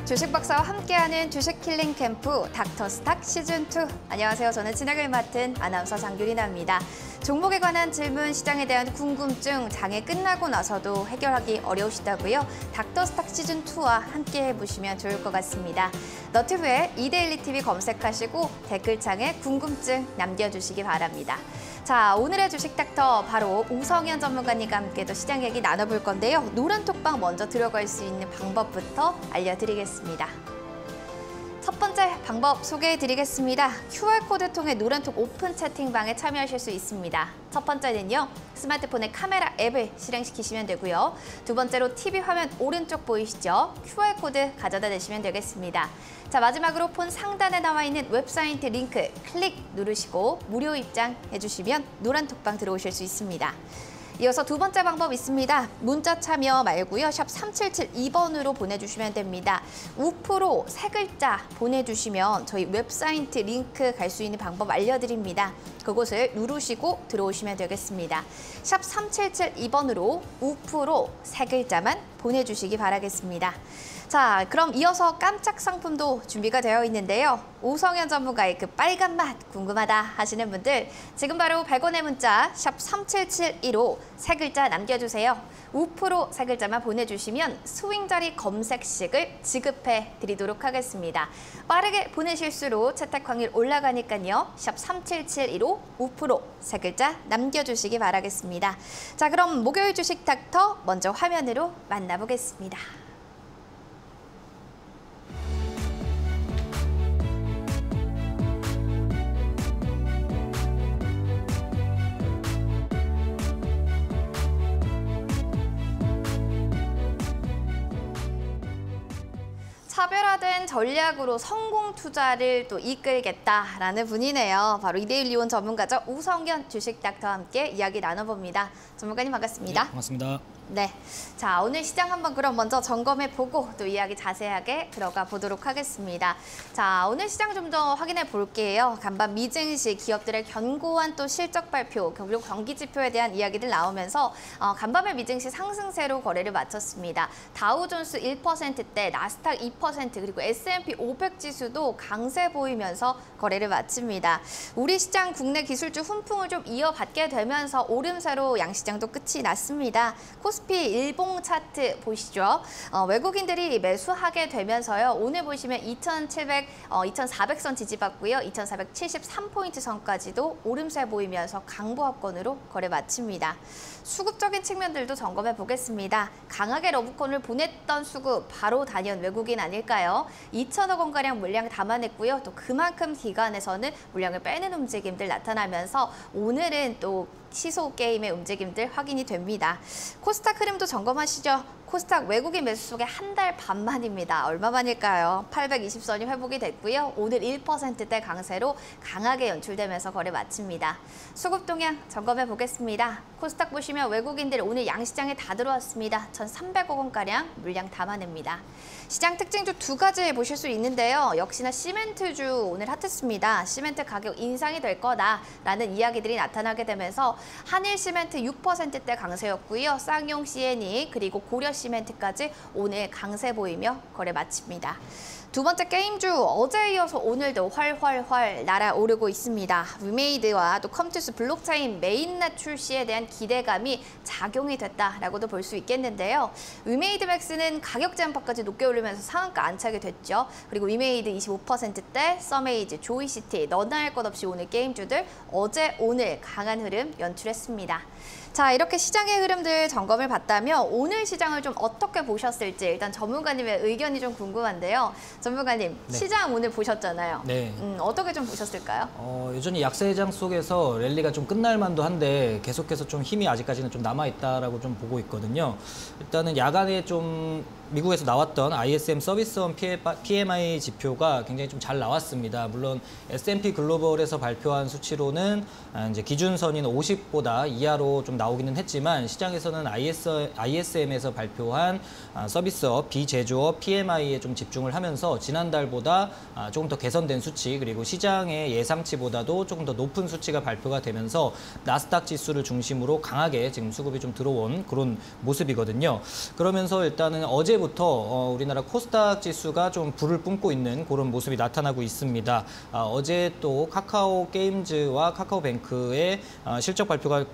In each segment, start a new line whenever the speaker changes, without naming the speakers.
주식 박사와 함께하는 주식 킬링 캠프 닥터스탁 시즌2. 안녕하세요. 저는 진행을 맡은 아나운서 장규리나입니다. 종목에 관한 질문, 시장에 대한 궁금증, 장에 끝나고 나서도 해결하기 어려우시다고요? 닥터스탁 시즌2와 함께 해보시면 좋을 것 같습니다. 너튜브에 이데일리TV 검색하시고 댓글창에 궁금증 남겨주시기 바랍니다. 자, 오늘의 주식 닥터 바로 우성현 전문가님과 함께 또 시장 얘기 나눠볼 건데요. 노란톡방 먼저 들어갈 수 있는 방법부터 알려드리겠습니다. 첫 번째 방법 소개해드리겠습니다. QR코드 통해 노란톡 오픈 채팅방에 참여하실 수 있습니다. 첫 번째는요, 스마트폰의 카메라 앱을 실행시키시면 되고요. 두 번째로 TV 화면 오른쪽 보이시죠? QR코드 가져다 대시면 되겠습니다. 자, 마지막으로 폰 상단에 나와 있는 웹사이트 링크 클릭 누르시고 무료 입장해주시면 노란톡방 들어오실 수 있습니다. 이어서 두 번째 방법 있습니다. 문자 참여 말고요. 샵 3772번으로 보내주시면 됩니다. 우프로 세 글자 보내주시면 저희 웹사이트 링크 갈 수 있는 방법 알려드립니다. 그곳을 누르시고 들어오시면 되겠습니다. 샵 3772번으로 우프로 세 글자만 보내주시기 바라겠습니다. 자, 그럼 이어서 깜짝 상품도 준비가 되어 있는데요. 우성현 전문가의 그 빨간 맛 궁금하다 하시는 분들 지금 바로 100원의 문자 샵 3772로 세 글자 남겨주세요. 우프로 세 글자만 보내주시면 스윙자리 검색식을 지급해 드리도록 하겠습니다. 빠르게 보내실수록 채택 확률 올라가니까요. 샵 3772로 우프로 세 글자 남겨주시기 바라겠습니다. 자, 그럼 목요일 주식 닥터 먼저 화면으로 만나보겠습니다. 차별화된 전략으로 성공 투자를 또 이끌겠다라는 분이네요. 바로 이데일리온 전문가죠. 우성현 주식 닥터와 함께 이야기 나눠봅니다. 전문가님 반갑습니다.
네, 반갑습니다.
네, 자, 오늘 시장 한번 그럼 먼저 점검해보고 또 이야기 자세하게 들어가 보도록 하겠습니다. 자, 오늘 시장 좀 더 확인해 볼게요. 간밤 미증시 기업들의 견고한 또 실적 발표, 그리고 경기 지표에 대한 이야기들 나오면서 간밤의 미증시 상승세로 거래를 마쳤습니다. 다우존스 1%대, 나스닥 2%, 그리고 S&P 500 지수도 강세 보이면서 거래를 마칩니다. 우리 시장 국내 기술주 훈풍을 좀 이어받게 되면서 오름세로 양시장도 끝이 났습니다. 코스피 일봉 차트 보시죠. 외국인들이 매수하게 되면서요. 오늘 보시면 2400선 지지받고요. 2473포인트 선까지도 오름세 보이면서 강보합권으로 거래 마칩니다. 수급적인 측면들도 점검해 보겠습니다. 강하게 러브콘을 보냈던 수급 바로 단연 외국인 아닐까요? 2천억 원가량 물량 담아냈고요. 또 그만큼 기관에서는 물량을 빼는 움직임들 나타나면서 오늘은 또 시소 게임의 움직임들 확인이 됩니다. 코스닥 흐름도 점검하시죠. 코스닥 외국인 매수 속에 한 달 반 만입니다. 얼마 만일까요? 820선이 회복이 됐고요. 오늘 1%대 강세로 강하게 연출되면서 거래 마칩니다. 수급 동향 점검해 보겠습니다. 코스닥 보시면 외국인들 오늘 양시장에 다 들어왔습니다. 1,300억 원가량 물량 담아냅니다. 시장 특징주 두 가지 보실 수 있는데요. 역시나 시멘트주 오늘 핫했습니다. 시멘트 가격 인상이 될 거다라는 이야기들이 나타나게 되면서 한일 시멘트 6%대 강세였고요. 쌍용 C&E 그리고 고려 시멘트까지 오늘 강세 보이며 거래 마칩니다. 두 번째 게임주 어제에 이어서 오늘도 활활활 날아오르고 있습니다. 위메이드와 또 컴투스 블록체인 메인넷 출시에 대한 기대감이 작용이 됐다라고도 볼 수 있겠는데요. 위메이드 맥스는 가격 제한폭까지 높게 오르면서 상한가 안착이 됐죠. 그리고 위메이드 25%대, 서메이즈, 조이시티, 너나 할 것 없이 오늘 게임주들 어제 오늘 강한 흐름 연출했습니다. 자, 이렇게 시장의 흐름들 점검을 봤다면 오늘 시장을 좀 어떻게 보셨을지 일단 전문가님의 의견이 좀 궁금한데요. 전문가님,
네.
시장 오늘 보셨잖아요.
네.
어떻게 좀 보셨을까요?
여전히 약세장 속에서 랠리가 좀 끝날 만도 한데 계속해서 좀 힘이 아직까지는 좀 남아있다라고 좀 보고 있거든요. 일단은 야간에 좀 미국에서 나왔던 ISM 서비스원 PMI 지표가 굉장히 좀 잘 나왔습니다. 물론 S&P 글로벌에서 발표한 수치로는 이제 기준선인 50보다 이하로 좀 나오기는 했지만 시장에서는 ISM에서 발표한 서비스업, 비제조업 PMI에 좀 집중을 하면서 지난달보다 조금 더 개선된 수치 그리고 시장의 예상치보다도 조금 더 높은 수치가 발표가 되면서 나스닥 지수를 중심으로 강하게 지금 수급이 좀 들어온 그런 모습이거든요. 그러면서 일단은 어제 어제부터 우리나라 코스닥 지수가 좀 불을 뿜고 있는 그런 모습이 나타나고 있습니다. 어제 또 카카오 게임즈와 카카오뱅크의 실적 발표가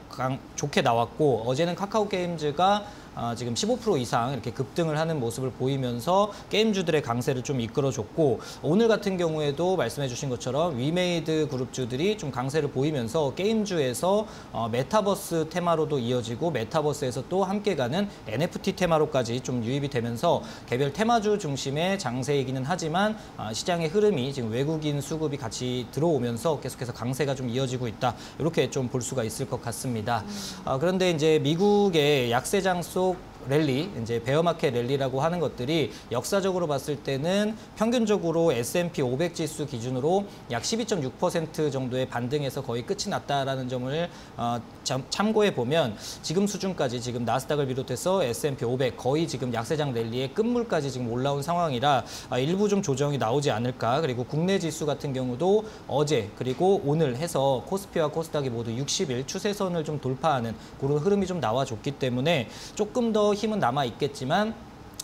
좋게 나왔고, 어제는 카카오 게임즈가 지금 15% 이상 이렇게 급등을 하는 모습을 보이면서 게임주들의 강세를 좀 이끌어줬고, 오늘 같은 경우에도 말씀해 주신 것처럼 위메이드 그룹주들이 좀 강세를 보이면서 게임주에서 메타버스 테마로도 이어지고 메타버스에서 또 함께 가는 NFT 테마로까지 좀 유입이 되면서 개별 테마주 중심의 장세이기는 하지만 시장의 흐름이 지금 외국인 수급이 같이 들어오면서 계속해서 강세가 좀 이어지고 있다, 이렇게 좀 볼 수가 있을 것 같습니다. 그런데 이제 미국의 약세장 속 랠리, 이제 베어마켓 랠리라고 하는 것들이 역사적으로 봤을 때는 평균적으로 S&P 500 지수 기준으로 약 12.6% 정도의 반등에서 거의 끝이 났다라는 점을 참고해 보면, 지금 수준까지 지금 나스닥을 비롯해서 S&P 500 거의 지금 약세장 랠리의 끝물까지 지금 올라온 상황이라 일부 좀 조정이 나오지 않을까. 그리고 국내 지수 같은 경우도 어제 그리고 오늘 해서 코스피와 코스닥이 모두 60일 추세선을 좀 돌파하는 그런 흐름이 좀 나와줬기 때문에 조금 더 힘은 남아 있겠지만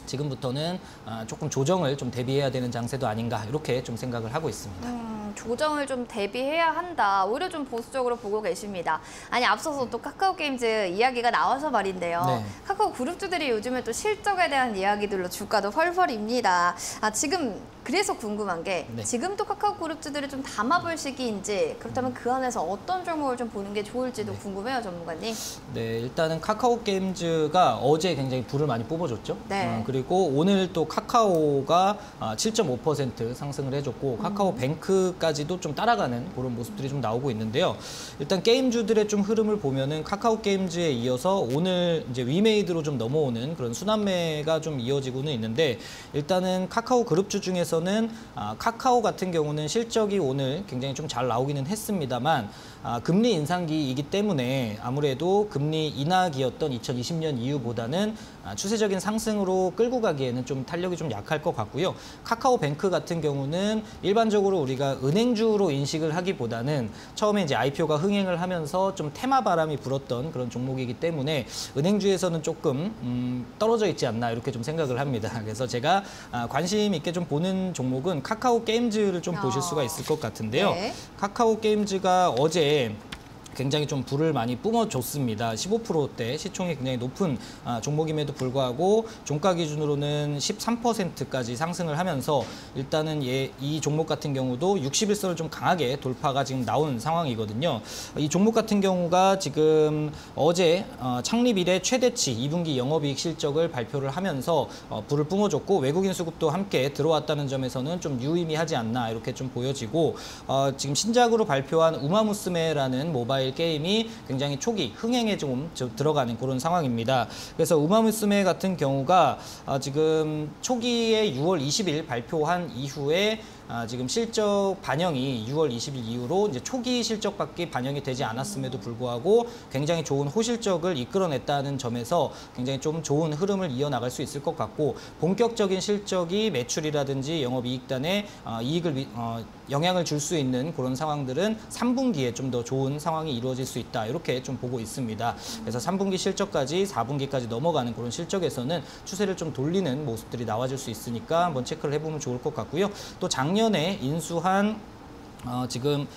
지금부터는 조금 조정을 좀 대비해야 되는 장세도 아닌가, 이렇게 좀 생각을 하고 있습니다.
조정을 좀 대비해야 한다. 오히려 좀 보수적으로 보고 계십니다. 아니, 앞서서 또 카카오 게임즈 이야기가 나와서 말인데요.
네.
카카오 그룹주들이 요즘에 또 실적에 대한 이야기들로 주가도 펄펄입니다. 지금 그래서 궁금한 게,
네.
지금 또 카카오 그룹주들이 좀 담아볼 시기인지, 그렇다면 그 안에서 어떤 종목을 좀 보는 게 좋을지도 궁금해요, 전문가님.
네, 일단은 카카오 게임즈가 어제 굉장히 불을 많이 뽑아줬죠.
네.
그리고 오늘 또 카카오가 7.5% 상승을 해줬고, 카카오뱅크까지도 좀 따라가는 그런 모습들이 좀 나오고 있는데요. 일단 게임주들의 좀 흐름을 보면은 카카오 게임즈에 이어서 오늘 이제 위메이드로 좀 넘어오는 그런 순환매가 좀 이어지고는 있는데, 일단은 카카오 그룹주 중에서는 카카오 같은 경우는 실적이 오늘 굉장히 좀 잘 나오기는 했습니다만, 금리 인상기이기 때문에 아무래도 금리 인하기였던 2020년 이후보다는 추세적인 상승으로 끌고 가기에는 좀 탄력이 좀 약할 것 같고요. 카카오뱅크 같은 경우는 일반적으로 우리가 은행주로 인식을 하기보다는 처음에 이제 IPO가 흥행을 하면서 좀 테마 바람이 불었던 그런 종목이기 때문에 은행주에서는 조금 떨어져 있지 않나, 이렇게 좀 생각을 합니다. 그래서 제가 관심 있게 좀 보는 종목은 카카오 게임즈를 좀 보실 수가 있을 것 같은데요.
네.
카카오 게임즈가 어제 굉장히 좀 불을 많이 뿜어줬습니다. 15%대 시총이 굉장히 높은 종목임에도 불구하고 종가 기준으로는 13%까지 상승을 하면서 일단은 이 종목 같은 경우도 60일선을 좀 강하게 돌파가 지금 나오는 상황이거든요. 이 종목 같은 경우가 지금 어제 창립 이래 최대치 2분기 영업이익 실적을 발표를 하면서 불을 뿜어줬고, 외국인 수급도 함께 들어왔다는 점에서는 좀 유의미하지 않나, 이렇게 좀 보여지고, 지금 신작으로 발표한 우마무스메라는 모바일 게임이 굉장히 초기 흥행에 좀 들어가는 그런 상황입니다. 그래서 우마무스메 같은 경우가 지금 초기에 6월 20일 발표한 이후에 지금 실적 반영이 6월 20일 이후로 이제 초기 실적밖에 반영이 되지 않았음에도 불구하고 굉장히 좋은 호실적을 이끌어냈다는 점에서 굉장히 좀 좋은 흐름을 이어나갈 수 있을 것 같고, 본격적인 실적이 매출이라든지 영업이익단에 이익을 영향을 줄 수 있는 그런 상황들은 3분기에 좀 더 좋은 상황이 이루어질 수 있다, 이렇게 좀 보고 있습니다. 그래서 3분기 실적까지 4분기까지 넘어가는 그런 실적에서는 추세를 좀 돌리는 모습들이 나와줄 수 있으니까 한번 체크를 해보면 좋을 것 같고요. 또 작년에 인수한 지금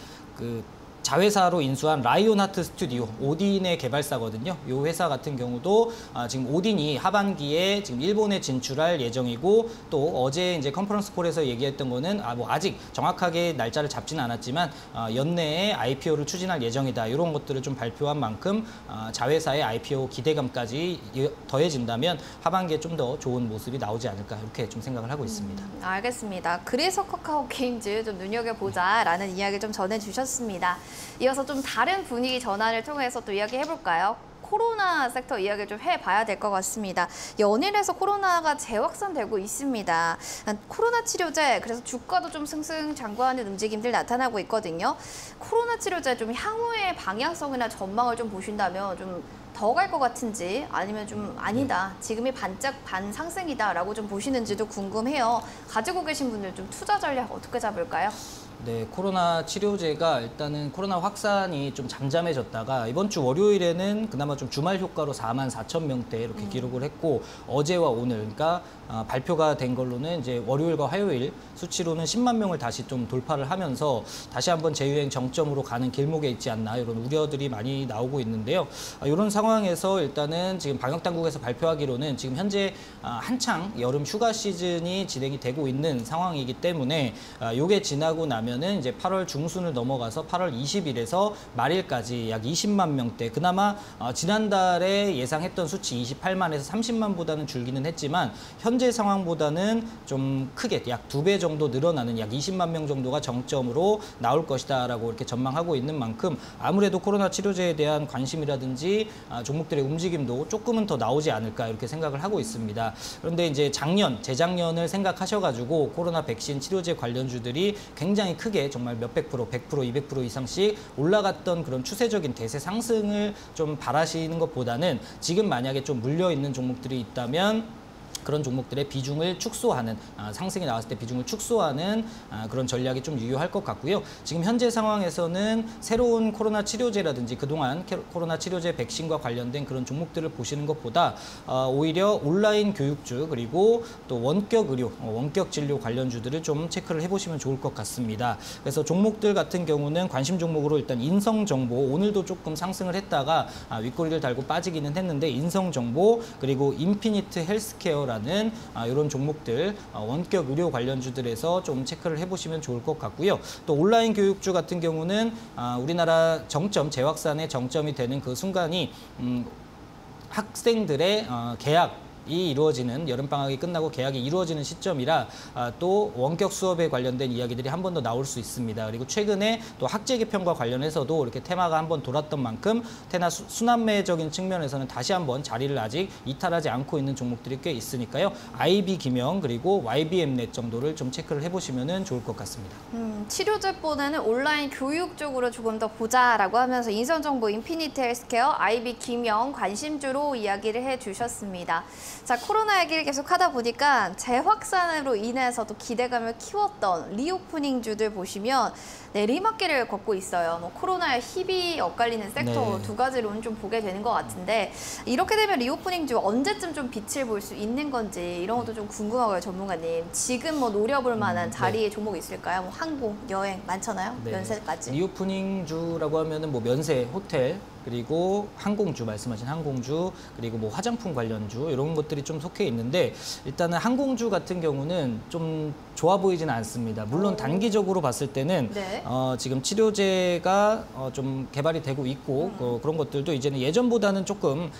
자회사로 인수한 라이온하트 스튜디오, 오딘의 개발사거든요. 이 회사 같은 경우도 지금 오딘이 하반기에 지금 일본에 진출할 예정이고, 또 어제 이제 컨퍼런스 콜에서 얘기했던 거는 아직 정확하게 날짜를 잡지는 않았지만 연내에 IPO를 추진할 예정이다, 이런 것들을 좀 발표한 만큼 자회사의 IPO 기대감까지 더해진다면 하반기에 좀 더 좋은 모습이 나오지 않을까, 이렇게 좀 생각을 하고 있습니다.
알겠습니다. 그래서 카카오 게임즈 좀 눈여겨보자라는 이야기 좀 전해주셨습니다. 이어서 좀 다른 분위기 전환을 통해서 또 이야기 해볼까요? 코로나 섹터 이야기를 좀 해봐야 될 것 같습니다. 연일에서 코로나가 재확산되고 있습니다. 코로나 치료제, 그래서 주가도 좀 승승장구하는 움직임들 나타나고 있거든요. 코로나 치료제 좀 향후의 방향성이나 전망을 좀 보신다면 좀 더 갈 것 같은지, 아니면 좀 아니다, 지금이 반짝 반상승이다라고 좀 보시는지도 궁금해요. 가지고 계신 분들 좀 투자 전략 어떻게 잡을까요?
네, 코로나 치료제가 일단은 코로나 확산이 좀 잠잠해졌다가 이번 주 월요일에는 그나마 좀 주말 효과로 44,000명대 이렇게 기록을 했고 어제와 오늘 그러니까 발표가 된 걸로는 이제 월요일과 화요일 수치로는 10만 명을 다시 좀 돌파를 하면서 다시 한번 재유행 정점으로 가는 길목에 있지 않나 이런 우려들이 많이 나오고 있는데요. 이런 상황에서 일단은 지금 방역 당국에서 발표하기로는 지금 현재 한창 여름 휴가 시즌이 진행이 되고 있는 상황이기 때문에 요게 지나고 나면은 이제 8월 중순을 넘어가서 8월 20일에서 말일까지 약 20만 명대 그나마 지난달에 예상했던 수치 28만에서 30만보다는 줄기는 했지만 현재 상황보다는 좀 크게 약 2배 정도 늘어나는 약 20만 명 정도가 정점으로 나올 것이다라고 이렇게 전망하고 있는 만큼 아무래도 코로나 치료제에 대한 관심이라든지 종목들의 움직임도 조금은 더 나오지 않을까 이렇게 생각을 하고 있습니다. 그런데 이제 재작년을 생각하셔가지고 코로나 백신 치료제 관련주들이 굉장히 크게 정말 몇백 프로, 100%, 200% 이상씩 올라갔던 그런 추세적인 대세 상승을 좀 바라시는 것보다는 지금 만약에 좀 물려있는 종목들이 있다면 그런 종목들의 비중을 축소하는 상승이 나왔을 때 비중을 축소하는 그런 전략이 좀 유효할 것 같고요. 지금 현재 상황에서는 새로운 코로나 치료제라든지 그동안 코로나 치료제 백신과 관련된 그런 종목들을 보시는 것보다 오히려 온라인 교육주 그리고 또 원격 의료, 원격 진료 관련주들을 좀 체크를 해보시면 좋을 것 같습니다. 그래서 종목들 같은 경우는 관심 종목으로 일단 인성정보 오늘도 조금 상승을 했다가 윗꼬리를 달고 빠지기는 했는데 인성정보 그리고 인피니트 헬스케어 라는 이런 종목들 원격 의료 관련주들에서 좀 체크를 해보시면 좋을 것 같고요. 또 온라인 교육주 같은 경우는 우리나라 정점, 재확산의 정점이 되는 그 순간이 학생들의 개학 이 이루어지는 여름방학이 끝나고 개학이 이루어지는 시점이라 또 원격 수업에 관련된 이야기들이 한 번 더 나올 수 있습니다. 그리고 최근에 또 학제 개편과 관련해서도 이렇게 테마가 한 번 돌았던 만큼 순환매적인 측면에서는 다시 한번 자리를 아직 이탈하지 않고 있는 종목들이 꽤 있으니까요. IB 김영 그리고 YBM넷 정도를 좀 체크를 해보시면 좋을 것 같습니다.
치료제보다는 온라인 교육 쪽으로 조금 더 보자라고 하면서 인성정보 인피니트 헬스케어, IB 김영 관심주로 이야기를 해주셨습니다. 자, 코로나 얘기를 계속 하다 보니까 재확산으로 인해서도 기대감을 키웠던 리오프닝주들 보시면 내리막길을 걷고 있어요. 뭐 코로나에 힘이 엇갈리는 섹터
네.
두 가지로는 좀 보게 되는 것 같은데 이렇게 되면 리오프닝주 언제쯤 좀 빛을 볼 수 있는 건지 이런 것도 좀 궁금하고요, 전문가님. 지금 뭐 노려볼 만한 자리의 종목이 있을까요? 뭐 항공, 여행 많잖아요.
네.
면세까지.
리오프닝주라고 하면은 뭐 면세, 호텔 그리고 항공주 말씀하신 항공주 그리고 뭐 화장품 관련주 이런 것들이 좀 속해 있는데 일단은 항공주 같은 경우는 좀 좋아 보이지는 않습니다. 물론 단기적으로 봤을 때는
네.
지금 치료제가 좀 개발이 되고 있고 그런 것들도 이제는 예전보다는 조금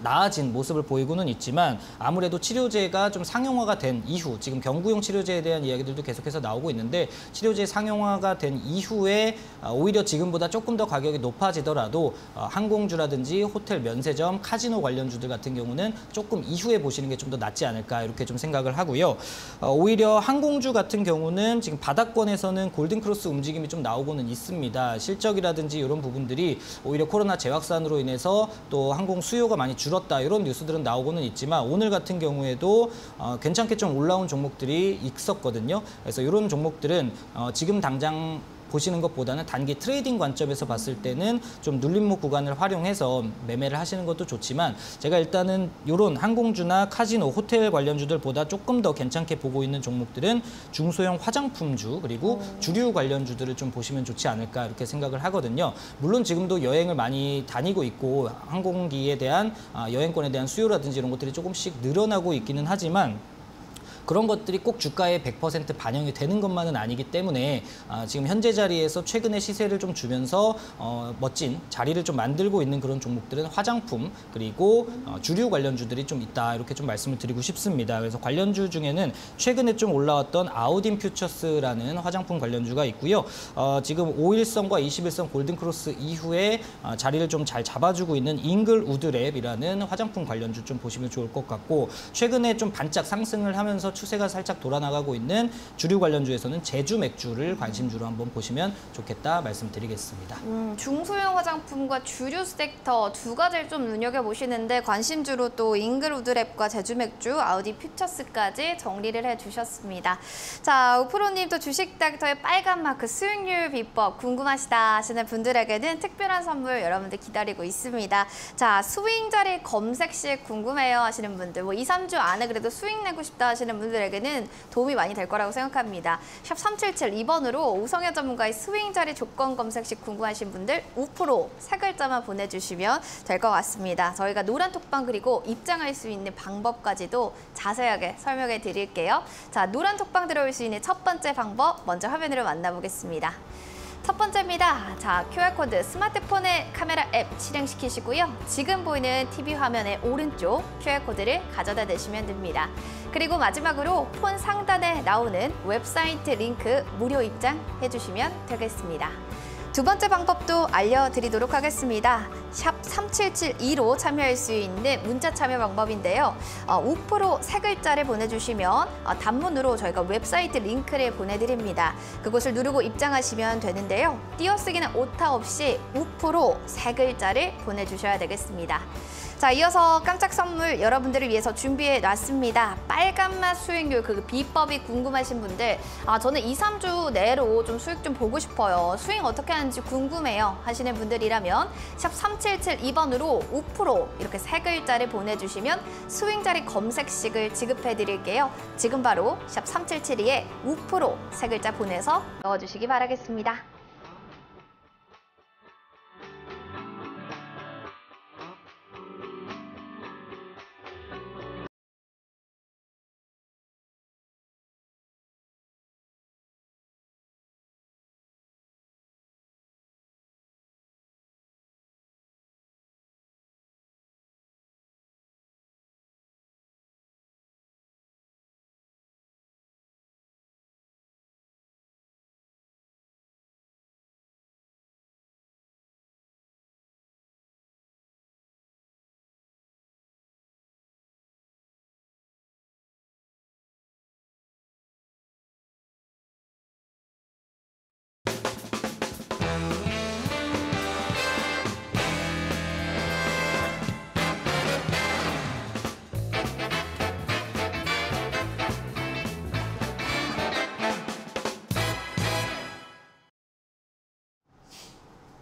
나아진 모습을 보이고는 있지만 아무래도 치료제가 좀 상용화가 된 이후 지금 경구용 치료제에 대한 이야기들도 계속해서 나오고 있는데 치료제 상용화가 된 이후에 오히려 지금보다 조금 더 가격이 높아지더라도 항공주라든지 호텔 면세점, 카지노 관련주들 같은 경우는 조금 이후에 보시는 게 좀 더 낫지 않을까 이렇게 좀 생각을 하고요. 오히려 항공주 같은 경우는 지금 바닥권에서는 골든크로스 움직임이 좀 나오고는 있습니다. 실적이라든지 이런 부분들이 오히려 코로나 재확산으로 인해서 또 항공 수요가 많이 줄었다 이런 뉴스들은 나오고는 있지만 오늘 같은 경우에도 괜찮게 좀 올라온 종목들이 있었거든요. 그래서 이런 종목들은 지금 당장 보시는 것보다는 단기 트레이딩 관점에서 봤을 때는 좀 눌림목 구간을 활용해서 매매를 하시는 것도 좋지만 제가 일단은 이런 항공주나 카지노, 호텔 관련주들보다 조금 더 괜찮게 보고 있는 종목들은 중소형 화장품주 그리고 주류 관련주들을 좀 보시면 좋지 않을까 이렇게 생각을 하거든요. 물론 지금도 여행을 많이 다니고 있고 항공기에 대한 여행권에 대한 수요라든지 이런 것들이 조금씩 늘어나고 있기는 하지만 그런 것들이 꼭 주가에 100% 반영이 되는 것만은 아니기 때문에 지금 현재 자리에서 최근의 시세를 좀 주면서 멋진 자리를 좀 만들고 있는 그런 종목들은 화장품 그리고 주류 관련주들이 좀 있다 이렇게 좀 말씀을 드리고 싶습니다. 그래서 관련주 중에는 최근에 좀 올라왔던 아우딘 퓨처스라는 화장품 관련주가 있고요. 지금 5일선과 21선 골든크로스 이후에 자리를 좀 잘 잡아주고 있는 잉글우드랩이라는 화장품 관련주 좀 보시면 좋을 것 같고 최근에 좀 반짝 상승을 하면서 추세가 살짝 돌아나가고 있는 주류 관련주에서는 제주 맥주를 관심주로 한번 보시면 좋겠다 말씀드리겠습니다.
중소형 화장품과 주류 섹터 두 가지를 좀 눈여겨보시는데 관심주로 또 잉글우드랩과 제주 맥주, 아우디 퓨처스까지 정리를 해주셨습니다. 자, 우프로님도 주식 닥터의 빨간 마크 수익률 비법 궁금하시다 하시는 분들에게는 특별한 선물 여러분들 기다리고 있습니다. 자, 스윙 자리 검색 시 궁금해요 하시는 분들, 뭐 2, 3주 안에 그래도 수익 내고 싶다 하시는 분들에게는 도움이 많이 될 거라고 생각합니다. 샵 377-2번으로 우성현 전문가의 스윙 자리 조건 검색 시 궁금하신 분들 우프로 세 글자만 보내주시면 될 것 같습니다. 저희가 노란 톡방 그리고 입장할 수 있는 방법까지도 자세하게 설명해 드릴게요. 자, 노란 톡방 들어올 수 있는 첫 번째 방법 먼저 화면으로 만나보겠습니다. 첫 번째입니다. 자, QR코드 스마트폰의 카메라 앱 실행시키시고요. 지금 보이는 TV 화면의 오른쪽 QR코드를 가져다 대시면 됩니다. 그리고 마지막으로 폰 상단에 나오는 웹사이트 링크 무료 입장해 주시면 되겠습니다. 두 번째 방법도 알려드리도록 하겠습니다. 샵 3772로 참여할 수 있는 문자 참여 방법인데요. 우프로 세 글자를 보내주시면 단문으로 저희가 웹사이트 링크를 보내드립니다. 그곳을 누르고 입장하시면 되는데요. 띄어쓰기나 오타 없이 우프로 세 글자를 보내주셔야 되겠습니다. 자, 이어서 깜짝 선물 여러분들을 위해서 준비해 놨습니다. 빨간맛 수익률 그 비법이 궁금하신 분들, 저는 2, 3주 내로 좀 수익 좀 보고 싶어요. 수익 어떻게 하는지 궁금해요 하시는 분들이라면 샵 3772번으로 우프로 이렇게 세 글자를 보내주시면 스윙 자리 검색식을 지급해 드릴게요. 지금 바로 샵 3772에 우프로 세 글자 보내서 넣어주시기 바라겠습니다.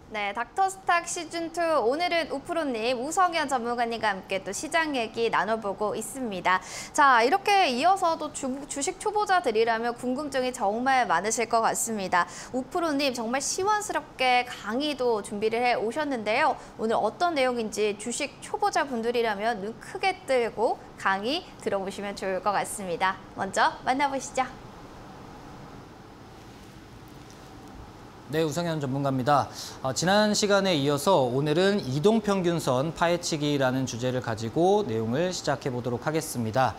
네, 닥터스탁 시즌2 오늘은 우프로님, 우성현 전문가님과 함께 또 시장 얘기 나눠보고 있습니다. 자, 이렇게 이어서도 주식 초보자들이라면 궁금증이 정말 많으실 것 같습니다. 우프로님 정말 시원스럽게 강의도 준비를 해 오셨는데요. 오늘 어떤 내용인지 주식 초보자분들이라면 눈 크게 뜨고 강의 들어보시면 좋을 것 같습니다. 먼저 만나보시죠.
네, 우성현 전문가입니다. 지난 시간에 이어서 오늘은 이동평균선 파헤치기라는 주제를 가지고 내용을 시작해 보도록 하겠습니다.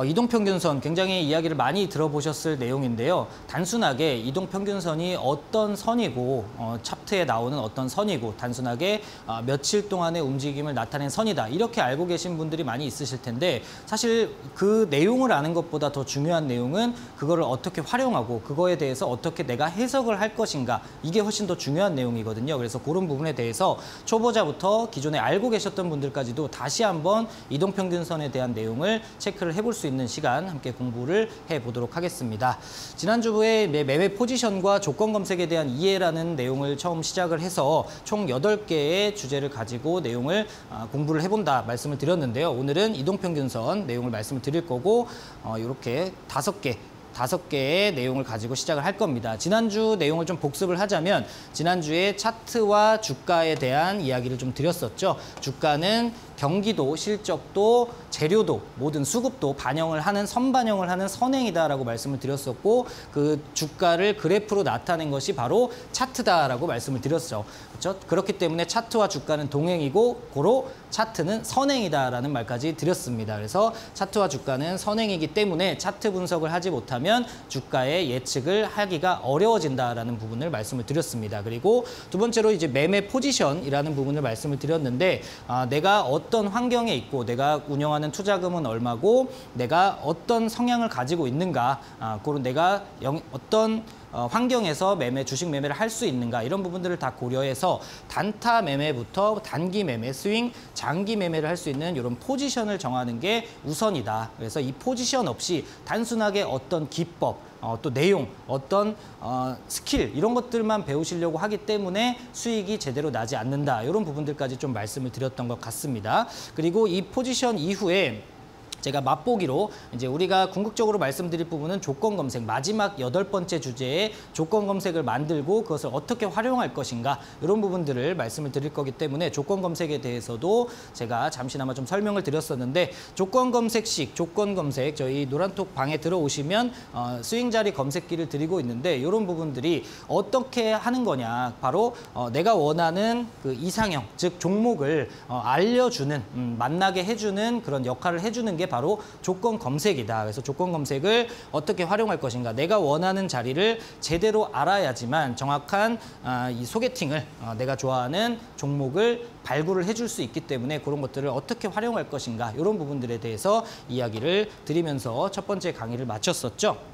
이동평균선 굉장히 이야기를 많이 들어보셨을 내용인데요. 단순하게 이동평균선이 어떤 선이고 차트에 나오는 어떤 선이고 단순하게 며칠 동안의 움직임을 나타낸 선이다. 이렇게 알고 계신 분들이 많이 있으실 텐데 사실 그 내용을 아는 것보다 더 중요한 내용은 그거를 어떻게 활용하고 그거에 대해서 어떻게 내가 해석을 할 것인가 이게 훨씬 더 중요한 내용이거든요. 그래서 그런 부분에 대해서 초보자부터 기존에 알고 계셨던 분들까지도 다시 한번 이동평균선에 대한 내용을 체크를 해볼 수 있는 시간 함께 공부를 해보도록 하겠습니다. 지난주에 매매 포지션과 조건 검색에 대한 이해라는 내용을 처음 시작을 해서 총 8개의 주제를 가지고 내용을 공부를 해본다 말씀을 드렸는데요. 오늘은 이동평균선 내용을 말씀을 드릴 거고 이렇게 5개의 내용을 가지고 시작을 할 겁니다. 지난주 내용을 좀 복습을 하자면 지난주에 차트와 주가에 대한 이야기를 좀 드렸었죠. 주가는 경기도, 실적도, 재료도, 모든 수급도 반영을 하는 선반영을 하는 선행이다라고 말씀을 드렸었고 그 주가를 그래프로 나타낸 것이 바로 차트다라고 말씀을 드렸죠. 그렇죠? 그렇기 때문에 차트와 주가는 동행이고 고로 차트는 선행이다라는 말까지 드렸습니다. 그래서 차트와 주가는 선행이기 때문에 차트 분석을 하지 못하면 된다면 주가의 예측을 하기가 어려워진다라는 부분을 말씀을 드렸습니다. 그리고 두 번째로 이제 매매 포지션이라는 부분을 말씀을 드렸는데 내가 어떤 환경에 있고 내가 운영하는 투자금은 얼마고 내가 어떤 성향을 가지고 있는가, 그런 내가 어떤 환경에서 주식 매매를 할 수 있는가, 이런 부분들을 다 고려해서 단타 매매부터 단기 매매, 스윙, 장기 매매를 할 수 있는 이런 포지션을 정하는 게 우선이다. 그래서 이 포지션 없이 단순하게 어떤 기법, 또 내용, 어떤 스킬 이런 것들만 배우시려고 하기 때문에 수익이 제대로 나지 않는다. 이런 부분들까지 좀 말씀을 드렸던 것 같습니다. 그리고 이 포지션 이후에 제가 맛보기로 이제 우리가 궁극적으로 말씀드릴 부분은 조건 검색, 마지막 8번째 주제에 조건 검색을 만들고 그것을 어떻게 활용할 것인가, 이런 부분들을 말씀을 드릴 거기 때문에 조건 검색에 대해서도 제가 잠시나마 좀 설명을 드렸었는데, 조건 검색식, 조건 검색 저희 노란톡 방에 들어오시면 스윙 자리 검색기를 드리고 있는데, 이런 부분들이 어떻게 하는 거냐, 바로 내가 원하는 그 이상형, 즉 종목을 알려주는, 만나게 해주는 그런 역할을 해주는 게 바로 조건 검색이다. 그래서 조건 검색을 어떻게 활용할 것인가, 내가 원하는 자리를 제대로 알아야지만 정확한 이 소개팅을, 내가 좋아하는 종목을 발굴을 해줄 수 있기 때문에 그런 것들을 어떻게 활용할 것인가, 이런 부분들에 대해서 이야기를 드리면서 첫 번째 강의를 마쳤었죠.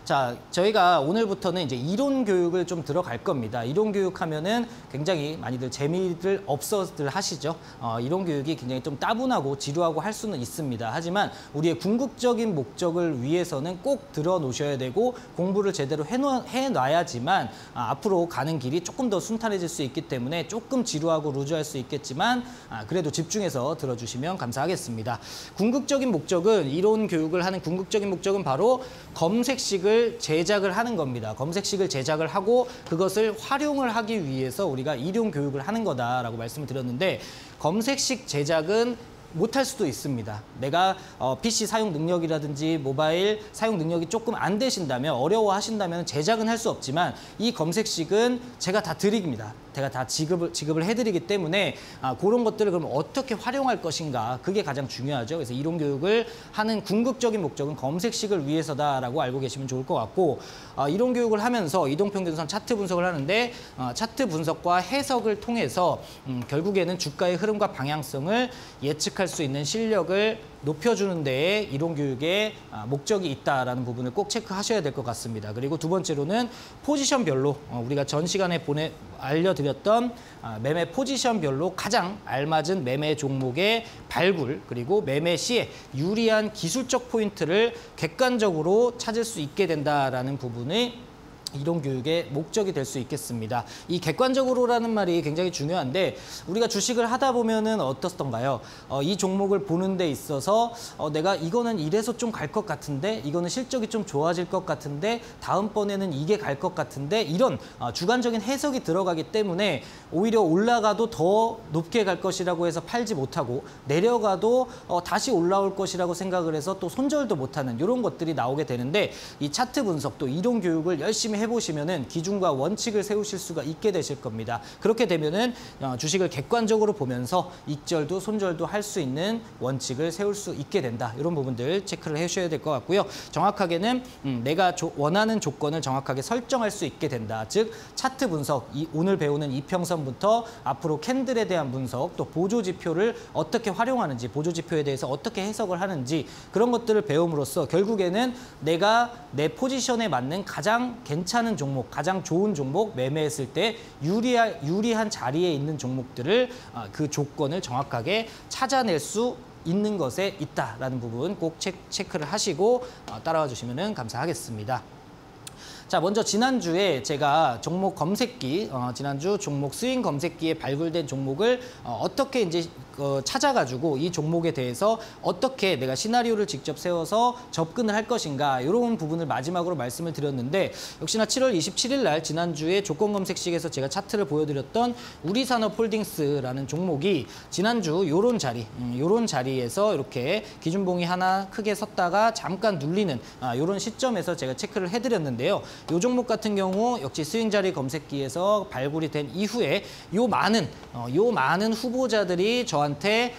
자, 저희가 오늘부터는 이제 이론 교육을 좀 들어갈 겁니다. 이론 교육하면은 굉장히 많이들 재미를 없어들 하시죠. 이론 교육이 굉장히 좀 따분하고 지루하고 할 수는 있습니다. 하지만 우리의 궁극적인 목적을 위해서는 꼭 들어놓으셔야 되고 공부를 제대로 해놔야지만 앞으로 가는 길이 조금 더 순탄해질 수 있기 때문에 조금 지루하고 루즈할 수 있겠지만 그래도 집중해서 들어주시면 감사하겠습니다. 궁극적인 목적은, 이론 교육을 하는 궁극적인 목적은 바로 검색식을 제작을 하는 겁니다. 검색식을 제작을 하고 그것을 활용을 하기 위해서 우리가 이론 교육을 하는 거다라고 말씀을 드렸는데, 검색식 제작은 못할 수도 있습니다. 내가 PC 사용 능력이라든지 모바일 사용 능력이 조금 안 되신다면, 어려워하신다면 제작은 할 수 없지만 이 검색식은 제가 다 드립니다. 제가 다 지급을 해드리기 때문에 그런 것들을 그럼 어떻게 활용할 것인가, 그게 가장 중요하죠. 그래서 이론 교육을 하는 궁극적인 목적은 검색식을 위해서다라고 알고 계시면 좋을 것 같고, 이론 교육을 하면서 이동평균선 차트 분석을 하는데 차트 분석과 해석을 통해서 결국에는 주가의 흐름과 방향성을 예측할 수 있는 실력을 높여주는 데에 이론 교육의 목적이 있다라는 부분을 꼭 체크하셔야 될 것 같습니다. 그리고 두 번째로는 포지션별로 우리가 전 시간에 알려드렸던 매매 포지션별로 가장 알맞은 매매 종목의 발굴, 그리고 매매 시에 유리한 기술적 포인트를 객관적으로 찾을 수 있게 된다라는 부분이 이론 교육의 목적이 될 수 있겠습니다. 이 객관적으로라는 말이 굉장히 중요한데, 우리가 주식을 하다 보면은 어떻던가요? 이 종목을 보는 데 있어서 내가 이거는 이래서 좀 갈 것 같은데, 이거는 실적이 좀 좋아질 것 같은데, 다음번에는 이게 갈 것 같은데, 이런 주관적인 해석이 들어가기 때문에 오히려 올라가도 더 높게 갈 것이라고 해서 팔지 못하고, 내려가도 다시 올라올 것이라고 생각을 해서 또 손절도 못하는 이런 것들이 나오게 되는데, 이 차트 분석도 이론 교육을 열심히 해보시면은 기준과 원칙을 세우실 수가 있게 되실 겁니다. 그렇게 되면은 주식을 객관적으로 보면서 익절도 손절도 할 수 있는 원칙을 세울 수 있게 된다. 이런 부분들 체크를 해주셔야 될 것 같고요. 정확하게는 내가 원하는 조건을 정확하게 설정할 수 있게 된다. 즉 차트 분석, 오늘 배우는 이평선부터 앞으로 캔들에 대한 분석, 또 보조지표를 어떻게 활용하는지, 보조지표에 대해서 어떻게 해석을 하는지, 그런 것들을 배움으로써 결국에는 내가 내 포지션에 맞는 가장 괜찮은 종목, 가장 좋은 종목, 매매했을 때 유리한 자리에 있는 종목들을 그 조건을 정확하게 찾아낼 수 있는 것에 있다라는 부분 꼭 체크를 하시고 따라와 주시면 감사하겠습니다. 자, 먼저 지난주에 제가 종목 검색기, 지난주 종목 스윙 검색기에 발굴된 종목을 어떻게 이제 찾아가지고 이 종목에 대해서 어떻게 내가 시나리오를 직접 세워서 접근을 할 것인가, 이런 부분을 마지막으로 말씀을 드렸는데, 역시나 7월 27일 날 지난주에 조건 검색식에서 제가 차트를 보여드렸던 우리산업홀딩스라는 종목이 지난주 요런 자리에서 이렇게 기준봉이 하나 크게 섰다가 잠깐 눌리는 이런 시점에서 제가 체크를 해드렸는데요. 이 종목 같은 경우 역시 스윙 자리 검색기에서 발굴이 된 이후에 요 많은 후보자들이 저한테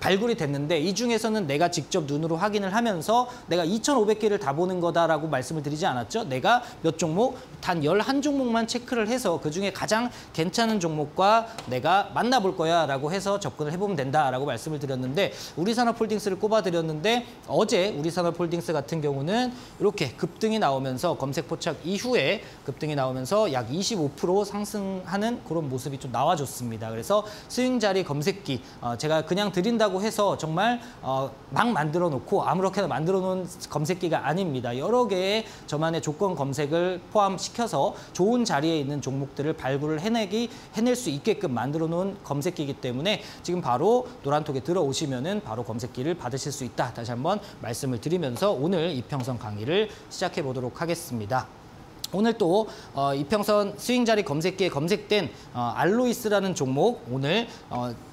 발굴이 됐는데 이 중에서는 내가 직접 눈으로 확인을 하면서 내가 2,500개를 다 보는 거다라고 말씀을 드리지 않았죠? 내가 몇 종목, 단 11종목만 체크를 해서 그중에 가장 괜찮은 종목과 내가 만나볼 거야 라고 해서 접근을 해보면 된다라고 말씀을 드렸는데 우리산업홀딩스를 꼽아드렸는데 어제 우리산업홀딩스 같은 경우는 이렇게 급등이 나오면서 검색 포착 이후에 급등이 나오면서 약 25% 상승하는 그런 모습이 좀 나와줬습니다. 그래서 스윙 자리 검색기 제가 그냥 드린다고 해서 정말 막 만들어 놓고 아무렇게나 만들어 놓은 검색기가 아닙니다. 여러 개의 저만의 조건 검색을 포함시켜서 좋은 자리에 있는 종목들을 발굴을 해낼 수 있게끔 만들어 놓은 검색기이기 때문에 지금 바로 노란톡에 들어오시면은 바로 검색기를 받으실 수 있다. 다시 한번 말씀을 드리면서 오늘 이평선 강의를 시작해 보도록 하겠습니다. 오늘 또 이평선 스윙자리 검색기에 검색된 알로이스라는 종목 오늘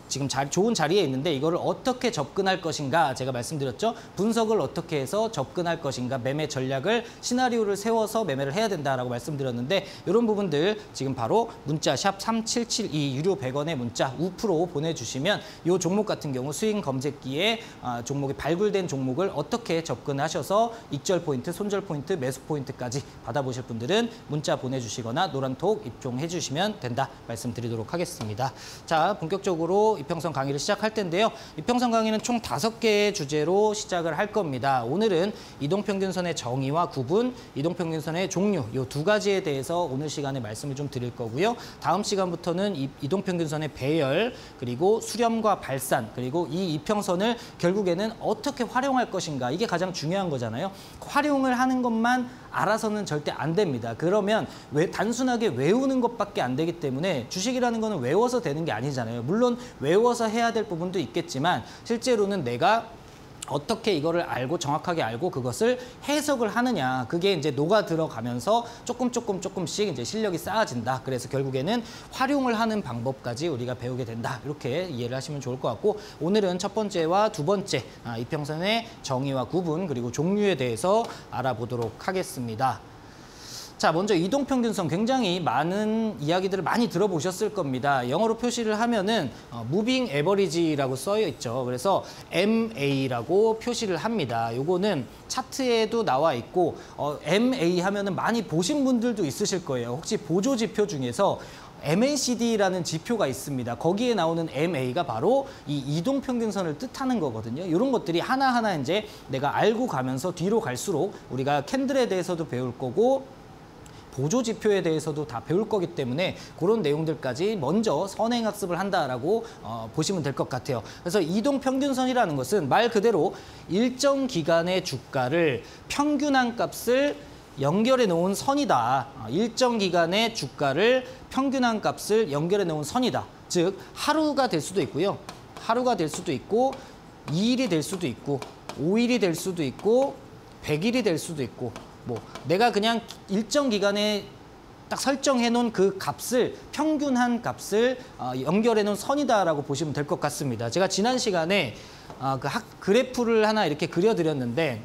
지금 좋은 자리에 있는데 이거를 어떻게 접근할 것인가 제가 말씀드렸죠. 분석을 어떻게 해서 접근할 것인가 매매 전략을 시나리오를 세워서 매매를 해야 된다라고 말씀드렸는데 이런 부분들 지금 바로 문자 샵 3772 유료 100원의 문자 우프로 보내주시면 이 종목 같은 경우 스윙 검색기에 종목이 발굴된 종목을 어떻게 접근하셔서 익절 포인트, 손절 포인트, 매수 포인트까지 받아보실 분들은 문자 보내주시거나 노란톡 입종해 주시면 된다 말씀드리도록 하겠습니다. 자, 본격적으로 이평선 강의를 시작할 텐데요. 이평선 강의는 총 5개의 주제로 시작을 할 겁니다. 오늘은 이동평균선의 정의와 구분, 이동평균선의 종류 이 2가지에 대해서 오늘 시간에 말씀을 좀 드릴 거고요. 다음 시간부터는 이동평균선의 배열, 그리고 수렴과 발산, 그리고 이 이평선을 결국에는 어떻게 활용할 것인가 이게 가장 중요한 거잖아요. 활용을 하는 것만 알아서는 절대 안 됩니다. 그러면 단순하게 외우는 것밖에 안 되기 때문에 주식이라는 거는 외워서 되는 게 아니잖아요. 물론 외워서 해야 될 부분도 있겠지만 실제로는 내가 어떻게 이거를 알고 정확하게 알고 그것을 해석을 하느냐 그게 이제 녹아 들어가면서 조금씩 이제 실력이 쌓아진다. 그래서 결국에는 활용을 하는 방법까지 우리가 배우게 된다. 이렇게 이해를 하시면 좋을 것 같고 오늘은 첫 번째와 두 번째 이평선의 정의와 구분 그리고 종류에 대해서 알아보도록 하겠습니다. 자, 먼저 이동평균선 굉장히 많은 이야기들을 많이 들어보셨을 겁니다. 영어로 표시를 하면은 Moving Average라고 써 있죠. 그래서 MA라고 표시를 합니다. 요거는 차트에도 나와 있고 MA 하면은 많이 보신 분들도 있으실 거예요. 혹시 보조지표 중에서 MACD라는 지표가 있습니다. 거기에 나오는 MA가 바로 이 이동평균선을 뜻하는 거거든요. 이런 것들이 하나하나 이제 내가 알고 가면서 뒤로 갈수록 우리가 캔들에 대해서도 배울 거고 보조지표에 대해서도 다 배울 거기 때문에 그런 내용들까지 먼저 선행학습을 한다라고 보시면 될 것 같아요. 그래서 이동평균선이라는 것은 말 그대로 일정 기간의 주가를 평균한 값을 연결해 놓은 선이다. 일정 기간의 주가를 평균한 값을 연결해 놓은 선이다. 즉 하루가 될 수도 있고요. 하루가 될 수도 있고 2일이 될 수도 있고 5일이 될 수도 있고 100일이 될 수도 있고 뭐 내가 그냥 일정 기간에 딱 설정해 놓은 그 값을 평균한 값을 연결해 놓은 선이다라고 보시면 될 것 같습니다. 제가 지난 시간에 그 그래프를 하나 이렇게 그려드렸는데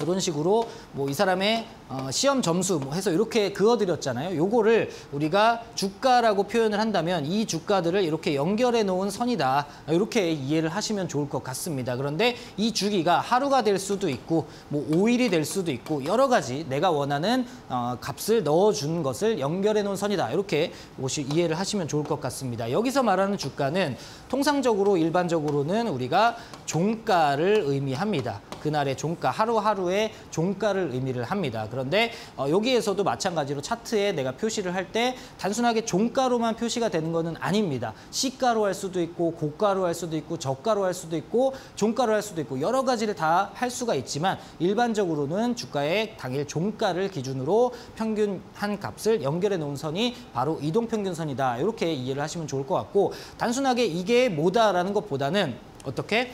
이런 식으로 뭐 이 사람의 시험 점수 뭐 해서 이렇게 그어드렸잖아요. 요거를 우리가 주가라고 표현을 한다면 이 주가들을 이렇게 연결해 놓은 선이다. 이렇게 이해를 하시면 좋을 것 같습니다. 그런데 이 주기가 하루가 될 수도 있고 뭐 5일이 될 수도 있고 여러 가지 내가 원하는 값을 넣어준 것을 연결해 놓은 선이다. 이렇게 이해를 하시면 좋을 것 같습니다. 여기서 말하는 주가는 통상적으로 일반적으로는 우리가 종가를 의미합니다. 그날의 종가, 하루하루의 종가를 의미를 합니다. 그런데 여기에서도 마찬가지로 차트에 내가 표시를 할 때 단순하게 종가로만 표시가 되는 것은 아닙니다. 시가로 할 수도 있고 고가로 할 수도 있고 저가로 할 수도 있고 종가로 할 수도 있고 여러 가지를 다 할 수가 있지만 일반적으로는 주가의 당일 종가를 기준으로 평균한 값을 연결해 놓은 선이 바로 이동평균선이다. 이렇게 이해를 하시면 좋을 것 같고 단순하게 이게 뭐다라는 것보다는 어떻게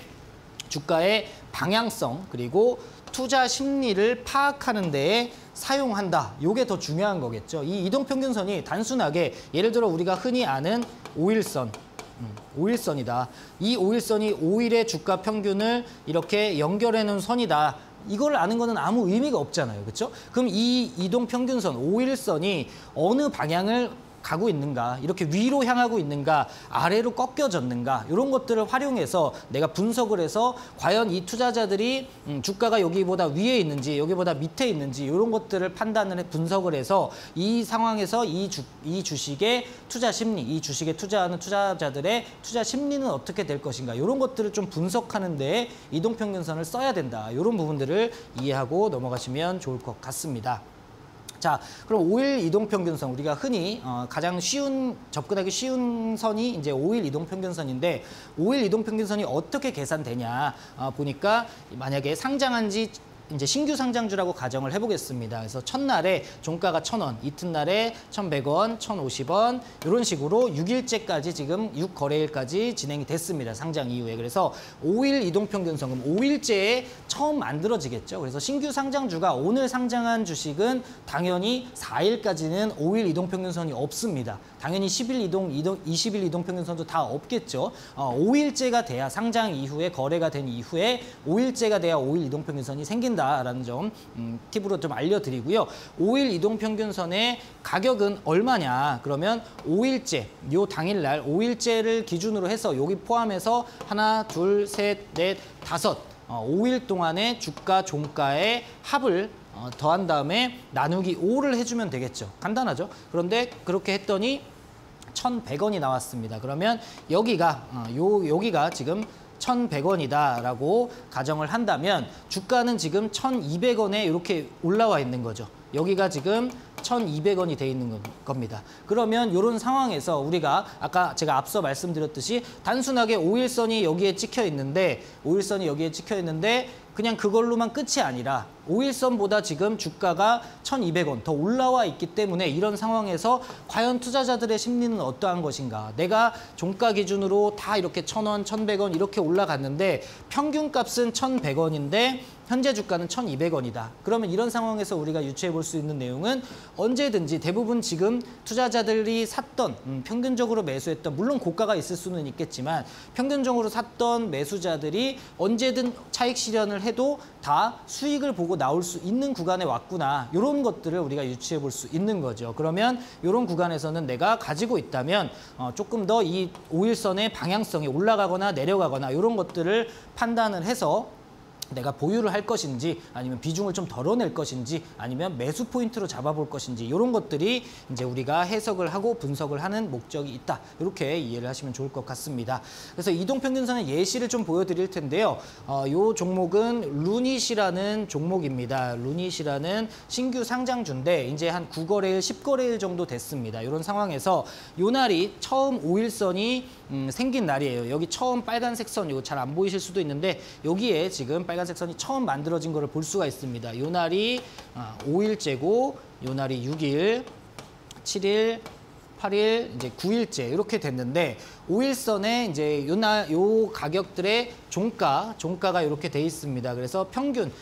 주가의 방향성 그리고 투자 심리를 파악하는 데에 사용한다. 이게 더 중요한 거겠죠. 이 이동평균선이 단순하게 예를 들어 우리가 흔히 아는 5일선, 5일선이다. 이 5일선이 5일의 주가 평균을 이렇게 연결해 놓은 선이다. 이걸 아는 거는 아무 의미가 없잖아요. 그렇죠? 그럼 이 이동평균선, 5일선이 어느 방향을 가고 있는가, 이렇게 위로 향하고 있는가, 아래로 꺾여졌는가, 이런 것들을 활용해서 내가 분석을 해서 과연 이 투자자들이 주가가 여기보다 위에 있는지 여기보다 밑에 있는지 이런 것들을 판단을 분석을 해서 이 상황에서 이 주식의 투자 심리, 이 주식에 투자하는 투자자들의 투자 심리는 어떻게 될 것인가, 이런 것들을 좀 분석하는 데에 이동평균선을 써야 된다. 이런 부분들을 이해하고 넘어가시면 좋을 것 같습니다. 자, 그럼 5일 이동평균선, 우리가 흔히 가장 접근하기 쉬운 선이 이제 5일 이동평균선인데, 5일 이동평균선이 어떻게 계산되냐 보니까, 만약에 상장한 지 이제 신규 상장주라고 가정을 해보겠습니다. 그래서 첫날에 종가가 1,000원, 이튿날에 1,100원, 1,050원 이런 식으로 6일째까지 지금 6거래일까지 진행이 됐습니다. 상장 이후에. 그래서 5일 이동평균선, 그럼 5일째에 처음 만들어지겠죠. 그래서 신규 상장주가 오늘 상장한 주식은 당연히 4일까지는 5일 이동평균선이 없습니다. 당연히 10일 20일 이동평균선도 다 없겠죠. 5일째가 돼야, 상장 이후에 거래가 된 이후에 5일째가 돼야 5일 이동평균선이 생긴다라는 점 팁으로 좀 알려드리고요. 5일 이동평균선의 가격은 얼마냐? 그러면 5일째, 요 당일날 5일째를 기준으로 해서 여기 포함해서 하나, 둘, 셋, 넷, 다섯 5일 동안의 주가 종가의 합을 더한 다음에 나누기 5를 해주면 되겠죠. 간단하죠. 그런데 그렇게 했더니 1,100원이 나왔습니다. 그러면 여기가 여기가 지금 1,100원이다라고 가정을 한다면 주가는 지금 1,200원에 이렇게 올라와 있는 거죠. 여기가 지금 1,200원이 돼 있는 겁니다. 그러면 이런 상황에서 우리가 아까 제가 앞서 말씀드렸듯이 단순하게 5일선이 여기에 찍혀 있는데, 5일선이 여기에 찍혀 있는데 그냥 그걸로만 끝이 아니라 5일선보다 지금 주가가 1,200원 더 올라와 있기 때문에, 이런 상황에서 과연 투자자들의 심리는 어떠한 것인가. 내가 종가 기준으로 다 이렇게 1,000원, 1,100원 이렇게 올라갔는데 평균값은 1,100원인데 현재 주가는 1,200원이다. 그러면 이런 상황에서 우리가 유추해 볼 수 있는 내용은, 언제든지 대부분 지금 투자자들이 샀던, 평균적으로 매수했던, 물론 고가가 있을 수는 있겠지만 평균적으로 샀던 매수자들이 언제든 차익 실현을 해도 다 수익을 보고 나올 수 있는 구간에 왔구나. 이런 것들을 우리가 유추해 볼 수 있는 거죠. 그러면 이런 구간에서는 내가 가지고 있다면 조금 더 이 5일선의 방향성이 올라가거나 내려가거나 이런 것들을 판단을 해서 내가 보유를 할 것인지, 아니면 비중을 좀 덜어낼 것인지, 아니면 매수 포인트로 잡아볼 것인지, 이런 것들이 이제 우리가 해석을 하고 분석을 하는 목적이 있다. 이렇게 이해를 하시면 좋을 것 같습니다. 그래서 이동평균선의 예시를 좀 보여드릴 텐데요. 이 종목은 루닛이라는 종목입니다. 루닛이라는 신규 상장주인데 이제 한 9거래일, 10거래일 정도 됐습니다. 이런 상황에서 요 날이 처음 5일선이 생긴 날이에요. 여기 처음 빨간색 선, 이거 잘 안 보이실 수도 있는데 여기에 지금 빨간색 선이 처음 만들어진 거를 볼 수가 있습니다. 요 날이 5일째고, 요 날이 6일, 7일, 8일, 이제 9일째 이렇게 됐는데, 5일선에 이제 요 가격들의 종가가 이렇게 돼 있습니다. 그래서 평균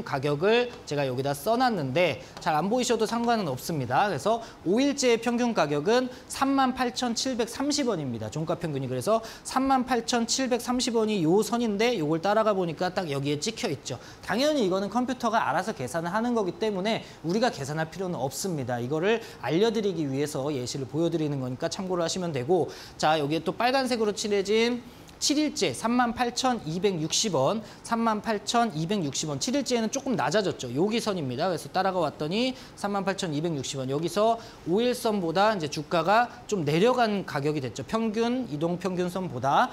가격을 제가 여기다 써놨는데 잘 안 보이셔도 상관은 없습니다. 그래서 5일째의 평균 가격은 38,730원입니다. 종가 평균이. 그래서 38,730원이 요 선인데 요걸 따라가 보니까 딱 여기에 찍혀 있죠. 당연히 이거는 컴퓨터가 알아서 계산을 하는 거기 때문에 우리가 계산할 필요는 없습니다. 이거를 알려드리기 위해서 예시를 보여드리는 거니까 참고를 하시면 되고, 자, 여기에 또 빨간색으로 칠해진 7일째 38,260원, 38,260원. 7일째는 조금 낮아졌죠. 여기 선입니다. 그래서 따라가 왔더니 38,260원. 여기서 5일선보다 이제 주가가 좀 내려간 가격이 됐죠. 이동평균선보다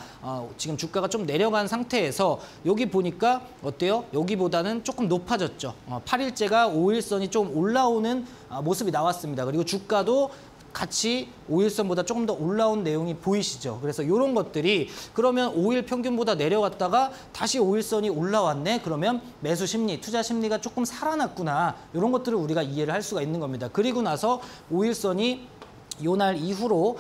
지금 주가가 좀 내려간 상태에서 여기 보니까 어때요? 여기보다는 조금 높아졌죠. 8일째가 5일선이 좀 올라오는 모습이 나왔습니다. 그리고 주가도 같이 5일선보다 조금 더 올라온 내용이 보이시죠? 그래서 이런 것들이, 그러면 5일 평균보다 내려갔다가 다시 5일선이 올라왔네? 그러면 매수 심리, 투자 심리가 조금 살아났구나. 이런 것들을 우리가 이해를 할 수가 있는 겁니다. 그리고 나서 5일선이 요 날 이후로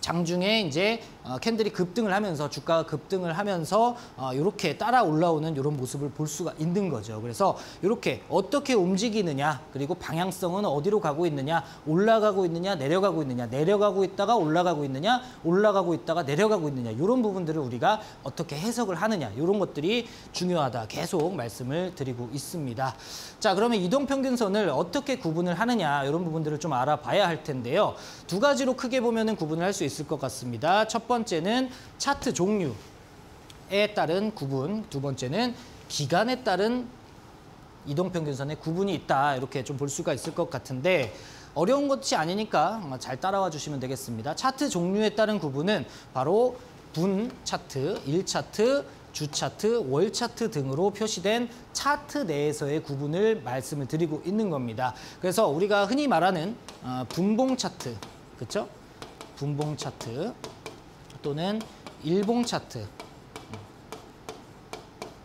장중에 이제 캔들이 급등을 하면서 주가가 급등을 하면서 이렇게 따라 올라오는 이런 모습을 볼 수가 있는 거죠. 그래서 이렇게 어떻게 움직이느냐, 그리고 방향성은 어디로 가고 있느냐, 올라가고 있느냐, 내려가고 있느냐, 내려가고 있다가 올라가고 있느냐, 올라가고 있다가 내려가고 있느냐, 이런 부분들을 우리가 어떻게 해석을 하느냐, 이런 것들이 중요하다 계속 말씀을 드리고 있습니다. 자, 그러면 이동평균선을 어떻게 구분을 하느냐, 이런 부분들을 좀 알아봐야 할 텐데요. 두 가지로 크게 보면은 구분을 할 수 있을 것 같습니다. 첫 번째는 차트 종류에 따른 구분, 두 번째는 기간에 따른 이동평균선의 구분이 있다, 이렇게 좀 볼 수가 있을 것 같은데 어려운 것이 아니니까 잘 따라와 주시면 되겠습니다. 차트 종류에 따른 구분은 바로 분 차트, 일 차트, 주 차트, 월 차트 등으로 표시된 차트 내에서의 구분을 말씀을 드리고 있는 겁니다. 그래서 우리가 흔히 말하는 분봉 차트, 그렇죠? 분봉 차트 또는 일봉 차트,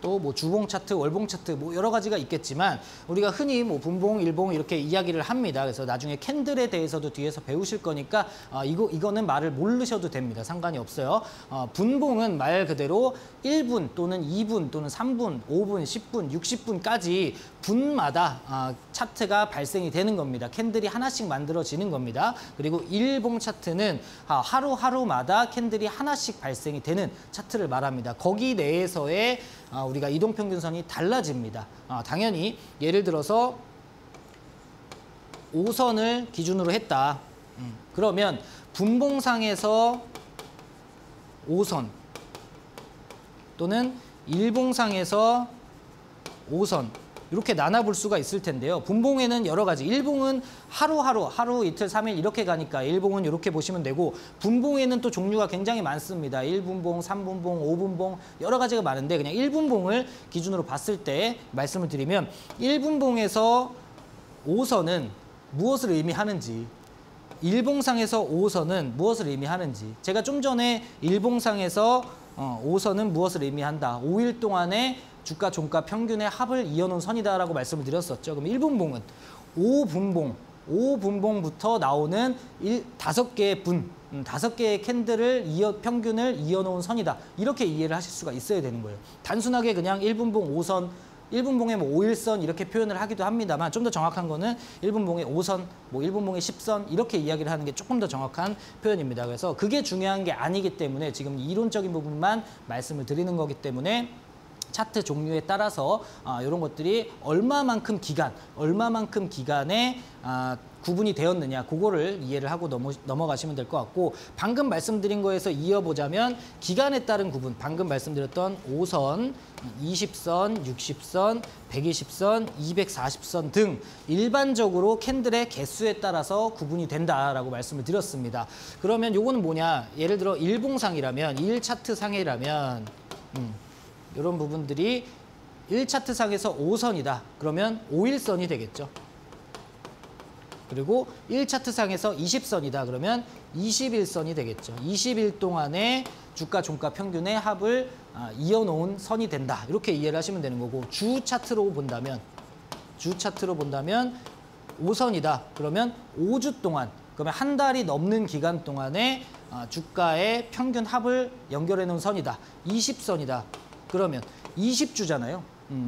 또 뭐 주봉 차트, 월봉 차트 뭐 여러 가지가 있겠지만 우리가 흔히 뭐 분봉, 일봉 이렇게 이야기를 합니다. 그래서 나중에 캔들에 대해서도 뒤에서 배우실 거니까 이거는 말을 모르셔도 됩니다. 상관이 없어요. 분봉은 말 그대로 1분 또는 2분 또는 3분, 5분, 10분, 60분까지 분마다 차트가 발생이 되는 겁니다. 캔들이 하나씩 만들어지는 겁니다. 그리고 일봉 차트는 하루하루마다 캔들이 하나씩 발생이 되는 차트를 말합니다. 거기 내에서의 우리가 이동평균선이 달라집니다. 당연히 예를 들어서 5선을 기준으로 했다. 그러면 분봉상에서 5선 또는 일봉상에서 5선 이렇게 나눠볼 수가 있을 텐데요. 분봉에는 여러 가지, 일봉은 하루, 이틀, 3일 이렇게 가니까 일봉은 이렇게 보시면 되고 분봉에는 또 종류가 굉장히 많습니다. 1분봉, 3분봉, 5분봉 여러 가지가 많은데 그냥 1분봉을 기준으로 봤을 때 말씀을 드리면 1분봉에서 5선은 무엇을 의미하는지, 일봉상에서 5선은 무엇을 의미하는지, 제가 좀 전에 일봉상에서 5선은 무엇을 의미한다, 5일 동안에 주가 종가 평균의 합을 이어놓은 선이다라고 말씀을 드렸었죠. 그럼 1분봉은 5분봉부터 나오는 5개의 분, 5개의 캔들을 평균을 이어놓은 선이다. 이렇게 이해를 하실 수가 있어야 되는 거예요. 단순하게 그냥 1분봉 5선, 1분봉에 뭐 5일선 이렇게 표현을 하기도 합니다만 좀 더 정확한 거는 1분봉에 5선, 뭐 1분봉에 10선 이렇게 이야기를 하는 게 조금 더 정확한 표현입니다. 그래서 그게 중요한 게 아니기 때문에 지금 이론적인 부분만 말씀을 드리는 거기 때문에 차트 종류에 따라서 이런 것들이 얼마만큼 기간에 구분이 되었느냐, 그거를 이해를 하고 넘어가시면 될 것 같고, 방금 말씀드린 거에서 이어보자면 기간에 따른 구분, 방금 말씀드렸던 5선, 20선, 60선, 120선, 240선 등 일반적으로 캔들의 개수에 따라서 구분이 된다라고 말씀을 드렸습니다. 그러면 요거는 뭐냐, 예를 들어 일봉상이라면, 1차트상이라면 이런 부분들이 1차트상에서 5선이다. 그러면 5일선이 되겠죠. 그리고 1차트상에서 20선이다. 그러면 21선이 되겠죠. 20일 동안에 주가 종가 평균의 합을 이어놓은 선이 된다. 이렇게 이해를 하시면 되는 거고, 주 차트로 본다면 5선이다. 그러면 5주 동안, 그러면 한 달이 넘는 기간 동안에 주가의 평균 합을 연결해 놓은 선이다. 20선이다. 그러면 20주잖아요.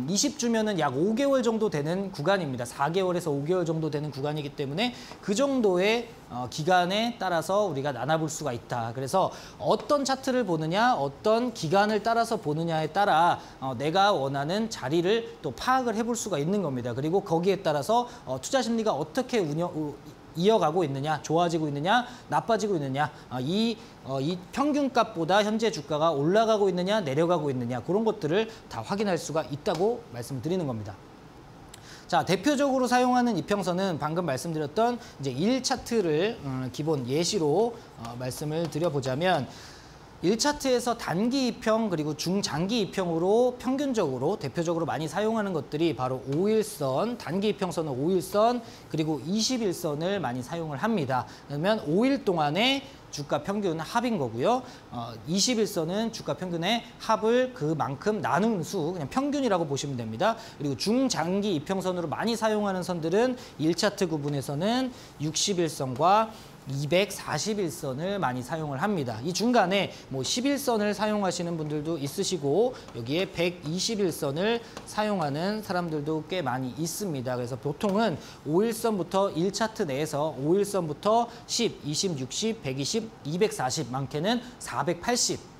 20주면은 약 5개월 정도 되는 구간입니다. 4개월에서 5개월 정도 되는 구간이기 때문에 그 정도의 기간에 따라서 우리가 나눠볼 수가 있다. 그래서 어떤 차트를 보느냐, 어떤 기간을 따라서 보느냐에 따라 내가 원하는 자리를 또 파악을 해볼 수가 있는 겁니다. 그리고 거기에 따라서 투자 심리가 어떻게 이어가고 있느냐, 좋아지고 있느냐, 나빠지고 있느냐, 이 평균값보다 현재 주가가 올라가고 있느냐, 내려가고 있느냐, 그런 것들을 다 확인할 수가 있다고 말씀드리는 겁니다. 자, 대표적으로 사용하는 이평선은 방금 말씀드렸던 이제 1차트를 기본 예시로 말씀을 드려보자면, 1차트에서 단기 이평 그리고 중장기 이평으로 평균적으로 대표적으로 많이 사용하는 것들이 바로 5일선, 단기 이평선은 5일선 그리고 20일선을 많이 사용을 합니다. 그러면 5일 동안의 주가 평균 합인 거고요. 20일선은 주가 평균의 합을 그만큼 나눈 수, 그냥 평균이라고 보시면 됩니다. 그리고 중장기 이평선으로 많이 사용하는 선들은 1차트 구분에서는 60일선과 241선을 많이 사용을 합니다. 이 중간에 뭐 11선을 사용하시는 분들도 있으시고 여기에 121선을 사용하는 사람들도 꽤 많이 있습니다. 그래서 보통은 5일선부터 1차트 내에서 5일선부터 10, 20, 60, 120, 240, 많게는 480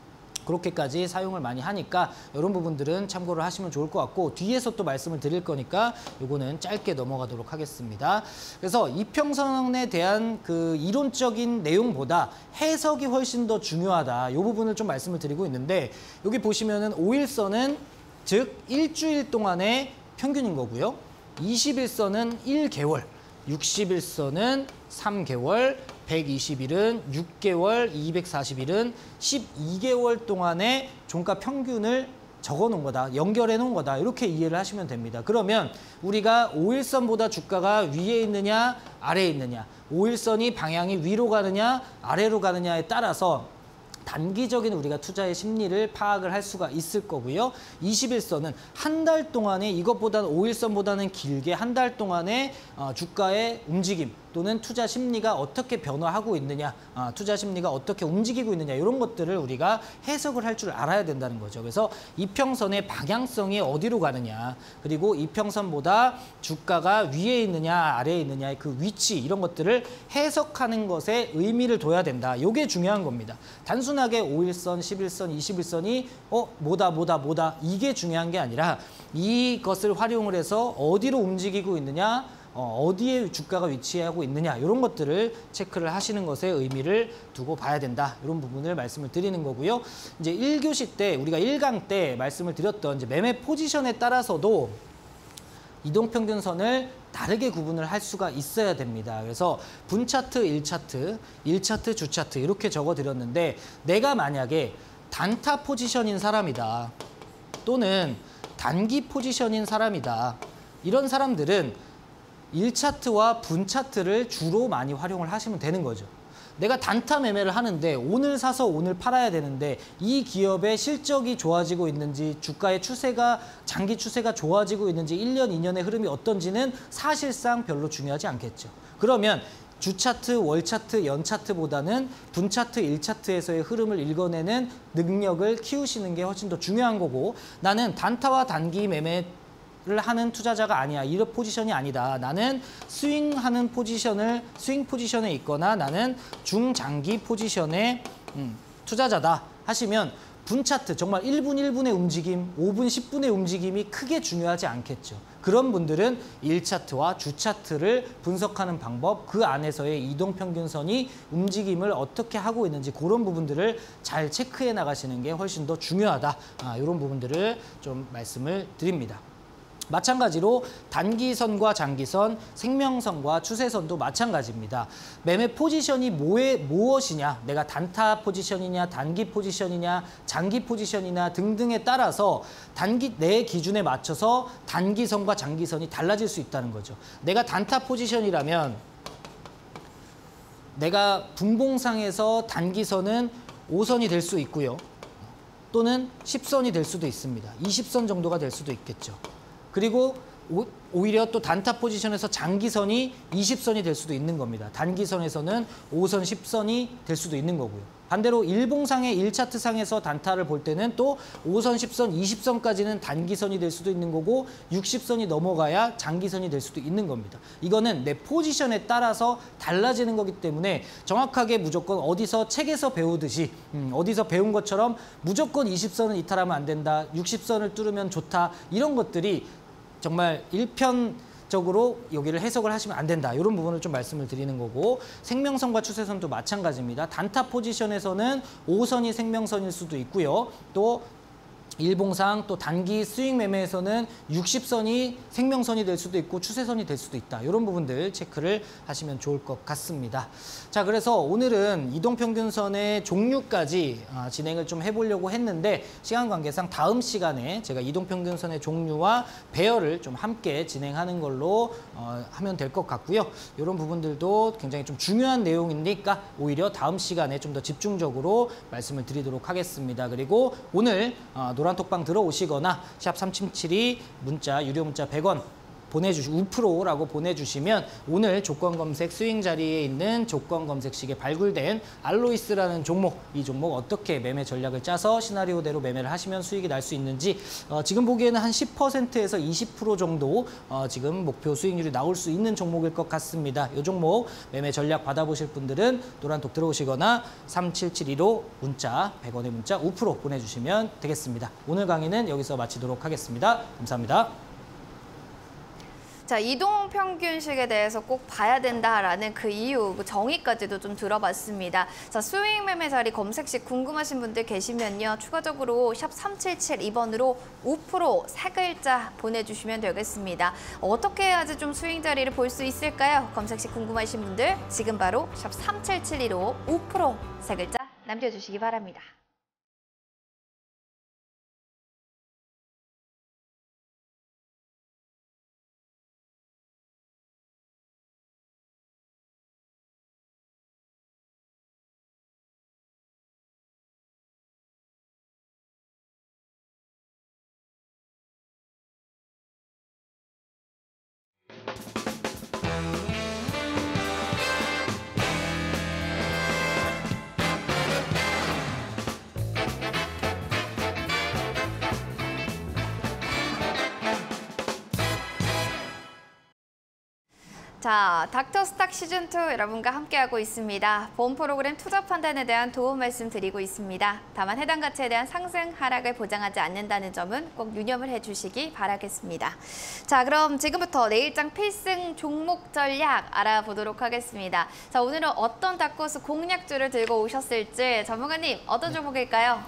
그렇게까지 사용을 많이 하니까 이런 부분들은 참고를 하시면 좋을 것 같고 뒤에서 또 말씀을 드릴 거니까 요거는 짧게 넘어가도록 하겠습니다. 그래서 이평선에 대한 그 이론적인 내용보다 해석이 훨씬 더 중요하다. 이 부분을 좀 말씀을 드리고 있는데 여기 보시면은 5일선은 즉 일주일 동안의 평균인 거고요. 21선은 1개월, 60일선은 3개월, 120일은 6개월, 240일은 12개월 동안의 종가 평균을 적어 놓은 거다, 연결해 놓은 거다, 이렇게 이해를 하시면 됩니다. 그러면 우리가 5일선보다 주가가 위에 있느냐 아래에 있느냐, 5일선이 방향이 위로 가느냐 아래로 가느냐에 따라서 단기적인 우리가 투자의 심리를 파악을 할 수가 있을 거고요. 21선은 한 달 동안의 이것보다는 5일선보다는 길게 한 달 동안의 주가의 움직임 또는 투자 심리가 어떻게 변화하고 있느냐, 투자 심리가 어떻게 움직이고 있느냐 이런 것들을 우리가 해석을 할 줄 알아야 된다는 거죠. 그래서 이평선의 방향성이 어디로 가느냐, 그리고 이평선보다 주가가 위에 있느냐 아래에 있느냐의 그 위치 이런 것들을 해석하는 것에 의미를 둬야 된다. 이게 중요한 겁니다. 단순하게 5일선, 11선, 21선이 뭐다 이게 중요한 게 아니라 이것을 활용을 해서 어디로 움직이고 있느냐, 어디에 주가가 위치하고 있느냐 이런 것들을 체크를 하시는 것에 의미를 두고 봐야 된다. 이런 부분을 말씀을 드리는 거고요. 이제 1교시 때 우리가 1강 때 말씀을 드렸던 이제 매매 포지션에 따라서도 이동평균선을 다르게 구분을 할 수가 있어야 됩니다. 그래서 분차트, 1차트, 주차트 이렇게 적어드렸는데 내가 만약에 단타 포지션인 사람이다 또는 단기 포지션인 사람이다 이런 사람들은 1차트와 분차트를 주로 많이 활용을 하시면 되는 거죠. 내가 단타 매매를 하는데 오늘 사서 오늘 팔아야 되는데 이 기업의 실적이 좋아지고 있는지 주가의 추세가 장기 추세가 좋아지고 있는지 1년, 2년의 흐름이 어떤지는 사실상 별로 중요하지 않겠죠. 그러면 주차트, 월차트, 연차트보다는 분차트, 1차트에서의 흐름을 읽어내는 능력을 키우시는 게 훨씬 더 중요한 거고 나는 단타와 단기 매매 를 하는 투자자가 아니야. 이런 포지션이 아니다. 나는 스윙 포지션에 있거나 나는 중장기 포지션의 투자자다 하시면 분차트, 정말 1분 1분의 움직임, 5분 10분의 움직임이 크게 중요하지 않겠죠. 그런 분들은 1차트와 주차트를 분석하는 방법, 그 안에서의 이동평균선이 움직임을 어떻게 하고 있는지 그런 부분들을 잘 체크해 나가시는 게 훨씬 더 중요하다. 이런 부분들을 좀 말씀을 드립니다. 마찬가지로 단기선과 장기선, 생명선과 추세선도 마찬가지입니다. 매매 포지션이 무엇이냐, 내가 단타 포지션이냐, 단기 포지션이냐, 장기 포지션이냐 등등에 따라서 내 기준에 맞춰서 단기선과 장기선이 달라질 수 있다는 거죠. 내가 단타 포지션이라면 내가 분봉상에서 단기선은 5선이 될 수 있고요. 또는 10선이 될 수도 있습니다. 20선 정도가 될 수도 있겠죠. 그리고 오히려 또 단타 포지션에서 장기선이 20선이 될 수도 있는 겁니다. 단기선에서는 5선, 10선이 될 수도 있는 거고요. 반대로 일봉상의 1차트상에서 단타를 볼 때는 또 5선, 10선, 20선까지는 단기선이 될 수도 있는 거고 60선이 넘어가야 장기선이 될 수도 있는 겁니다. 이거는 내 포지션에 따라서 달라지는 거기 때문에 정확하게 무조건 어디서 책에서 배우듯이 어디서 배운 것처럼 무조건 20선을 이탈하면 안 된다, 60선을 뚫으면 좋다 이런 것들이 정말 일편적으로 여기를 해석을 하시면 안 된다. 이런 부분을 좀 말씀을 드리는 거고 생명선과 추세선도 마찬가지입니다. 단타 포지션에서는 5선이 생명선일 수도 있고요. 또 일봉상 또 단기 스윙 매매에서는 60선이 생명선이 될 수도 있고 추세선이 될 수도 있다. 이런 부분들 체크를 하시면 좋을 것 같습니다. 자, 그래서 오늘은 이동평균선의 종류까지 진행을 좀 해보려고 했는데 시간 관계상 다음 시간에 제가 이동평균선의 종류와 배열을 좀 함께 진행하는 걸로 하면 될 것 같고요. 이런 부분들도 굉장히 좀 중요한 내용이니까 오히려 다음 시간에 좀 더 집중적으로 말씀을 드리도록 하겠습니다. 그리고 오늘 노란톡방 들어오시거나 샵 3772 문자, 유료 문자 100원 우프로라고 보내주시면 오늘 조건 검색 스윙 자리에 있는 조건 검색식에 발굴된 알로이스라는 종목, 이 종목 어떻게 매매 전략을 짜서 시나리오대로 매매를 하시면 수익이 날 수 있는지 지금 보기에는 한 10%에서 20% 정도 지금 목표 수익률이 나올 수 있는 종목일 것 같습니다. 이 종목 매매 전략 받아보실 분들은 노란톡 들어오시거나 37715 문자 100원의 문자 우프로 보내주시면 되겠습니다. 오늘 강의는 여기서 마치도록 하겠습니다. 감사합니다.
자, 이동평균식에 대해서 꼭 봐야 된다라는 그 이유, 그 정의까지도 좀 들어봤습니다. 자, 수익 매매 자리 검색식 궁금하신 분들 계시면요. 추가적으로 샵 3772번으로 우프로 세 글자 보내주시면 되겠습니다. 어떻게 해야지 좀 수익 자리를 볼 수 있을까요? 검색식 궁금하신 분들 지금 바로 샵 3772로 우프로 세 글자 남겨주시기 바랍니다. 자, 닥터스탁 시즌2 여러분과 함께하고 있습니다. 본 프로그램 투자 판단에 대한 도움 말씀드리고 있습니다. 다만 해당 가치에 대한 상승, 하락을 보장하지 않는다는 점은 꼭 유념을 해주시기 바라겠습니다. 자, 그럼 지금부터 내일장 필승 종목 전략 알아보도록 하겠습니다. 자, 오늘은 어떤 닥터스 공략주를 들고 오셨을지 전문가님 어떤 종목일까요?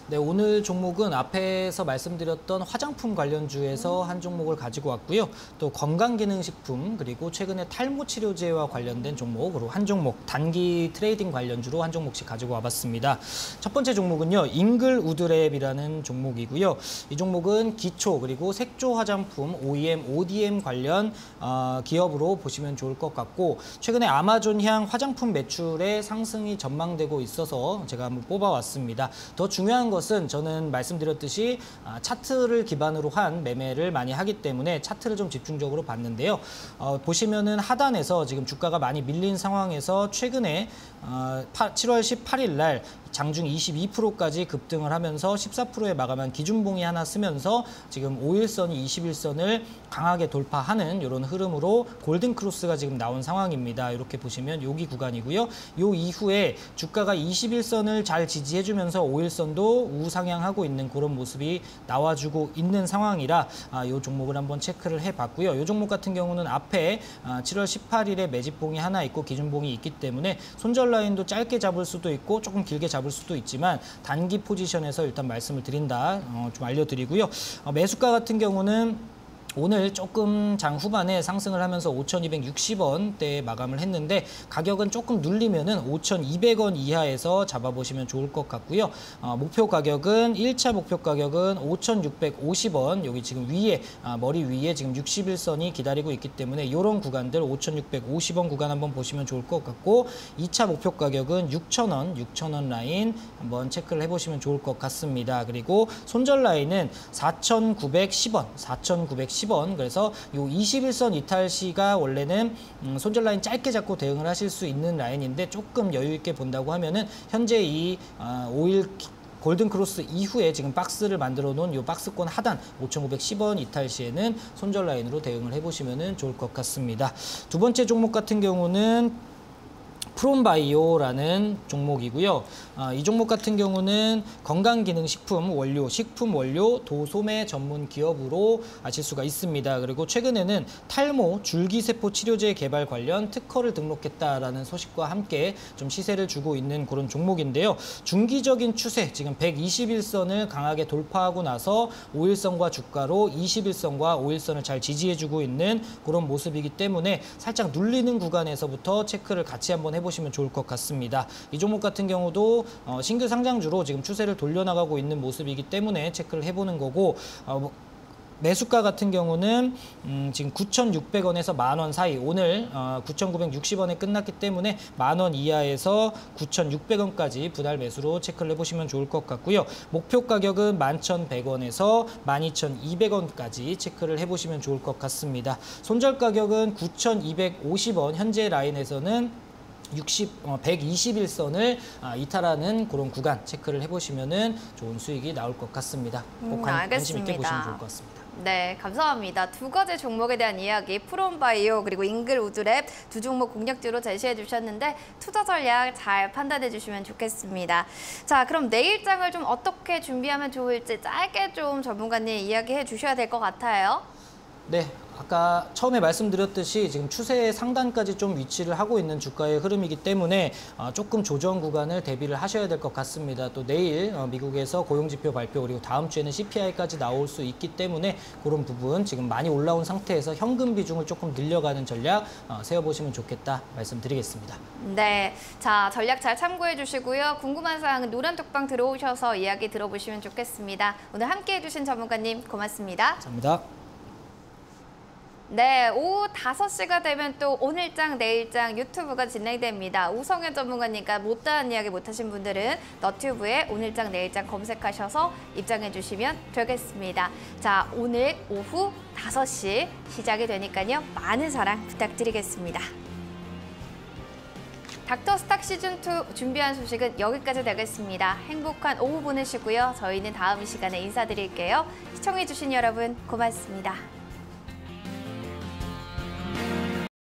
네, 오늘 종목은 앞에서 말씀드렸던 화장품 관련주에서 한 종목을 가지고 왔고요. 또 건강기능식품 그리고 최근에 탈모 치료제와 관련된 종목으로 한 종목, 단기 트레이딩 관련주로 한 종목씩 가지고 와봤습니다. 첫 번째 종목은요, 잉글우드랩이라는 종목이고요. 이 종목은 기초 그리고 색조 화장품 OEM, ODM 관련 기업으로 보시면 좋을 것 같고, 최근에 아마존향 화장품 매출의 상승이 전망되고 있어서 제가 한번 뽑아왔습니다. 더 중요한 것은 저는 말씀드렸듯이 차트를 기반으로 한 매매를 많이 하기 때문에 차트를 좀 집중적으로 봤는데요. 보시면은 하단에서 지금 주가가 많이 밀린 상황에서 최근에 7월 18일 날 장중 22%까지 급등을 하면서 14%에 마감한 기준봉이 하나 쓰면서 지금 5일선이 21선을 강하게 돌파하는 이런 흐름으로 골든크로스가 지금 나온 상황입니다. 이렇게 보시면 여기 구간이고요. 요 이후에 주가가 21선을 잘 지지해주면서 5일선도 우상향하고 있는 그런 모습이 나와주고 있는 상황이라 이 종목을 한번 체크를 해봤고요. 이 종목 같은 경우는 앞에 7월 18일에 매집봉이 하나 있고 기준봉이 있기 때문에 손절 라인도 짧게 잡을 수도 있고 조금 길게 잡을 수도 있지만 단기 포지션에서 일단 말씀을 드린다 좀 알려드리고요. 매수가 같은 경우는 오늘 조금 장 후반에 상승을 하면서 5,260원대에 마감을 했는데 가격은 조금 눌리면은 5,200원 이하에서 잡아보시면 좋을 것 같고요. 목표 가격은 1차 목표 가격은 5,650원, 여기 지금 위에 머리 위에 지금 61선이 기다리고 있기 때문에 이런 구간들 5,650원 구간 한번 보시면 좋을 것 같고, 2차 목표 가격은 6,000원 라인 한번 체크를 해보시면 좋을 것 같습니다. 그리고 손절 라인은 4,910원, 그래서 요 21선 이탈 시가 원래는 손절 라인 짧게 잡고 대응을 하실 수 있는 라인인데 조금 여유 있게 본다고 하면은 현재 이 5일 골든크로스 이후에 지금 박스를 만들어 놓은 이 박스권 하단 5,910원 이탈 시에는 손절 라인으로 대응을 해보시면 좋을 것 같습니다. 두 번째 종목 같은 경우는 프롬바이오라는 종목이고요. 이 종목 같은 경우는 건강기능식품 원료, 식품 원료, 도소매 전문 기업으로 아실 수가 있습니다. 그리고 최근에는 탈모, 줄기세포 치료제 개발 관련 특허를 등록했다라는 소식과 함께 좀 시세를 주고 있는 그런 종목인데요. 중기적인 추세, 지금 121선을 강하게 돌파하고 나서 5일선과 주가로 21선과 5일선을 잘 지지해주고 있는 그런 모습이기 때문에 살짝 눌리는 구간에서부터 체크를 같이 한번 해보시면 좋을 것 같습니다. 이 종목 같은 경우도 신규 상장주로 지금 추세를 돌려나가고 있는 모습이기 때문에 체크를 해보는 거고, 매수가 같은 경우는 지금 9,600원에서 만 원 사이, 오늘 9,960원에 끝났기 때문에 만 원 이하에서 9,600원까지 분할 매수로 체크를 해보시면 좋을 것 같고요. 목표 가격은 11,100원에서 12,200원까지 체크를 해보시면 좋을 것 같습니다. 손절 가격은 9,250원, 현재 라인에서는 121선을 이탈하는 그런 구간 체크를 해보시면 좋은 수익이 나올 것 같습니다. 꼭 관심 있게 보시면 좋을 것 같습니다.
네, 감사합니다. 두 가지 종목에 대한 이야기, 프롬바이오 그리고 잉글우드랩 두 종목 공략주로 제시해 주셨는데 투자 전략 잘 판단해 주시면 좋겠습니다. 자, 그럼 내일장을 좀 어떻게 준비하면 좋을지 짧게 좀 전문가님 이야기해 주셔야 될 것 같아요.
네, 아까 처음에 말씀드렸듯이 지금 추세 상단까지 좀 위치를 하고 있는 주가의 흐름이기 때문에 조금 조정 구간을 대비를 하셔야 될 것 같습니다. 또 내일 미국에서 고용지표 발표 그리고 다음 주에는 CPI까지 나올 수 있기 때문에 그런 부분 지금 많이 올라온 상태에서 현금 비중을 조금 늘려가는 전략 세워보시면 좋겠다 말씀드리겠습니다.
네, 자 전략 잘 참고해 주시고요. 궁금한 사항은 노란톡방 들어오셔서 이야기 들어보시면 좋겠습니다. 오늘 함께해 주신 전문가님 고맙습니다.
감사합니다.
네, 오후 5시가 되면 또 오늘장, 내일장 유튜브가 진행됩니다. 우성현 전문가님과 못다한 이야기 못하신 분들은 너튜브에 오늘장, 내일장 검색하셔서 입장해 주시면 되겠습니다. 자, 오늘 오후 5시 시작이 되니까요. 많은 사랑 부탁드리겠습니다. 닥터스탁 시즌2 준비한 소식은 여기까지 되겠습니다. 행복한 오후 보내시고요. 저희는 다음 시간에 인사드릴게요. 시청해주신 여러분 고맙습니다.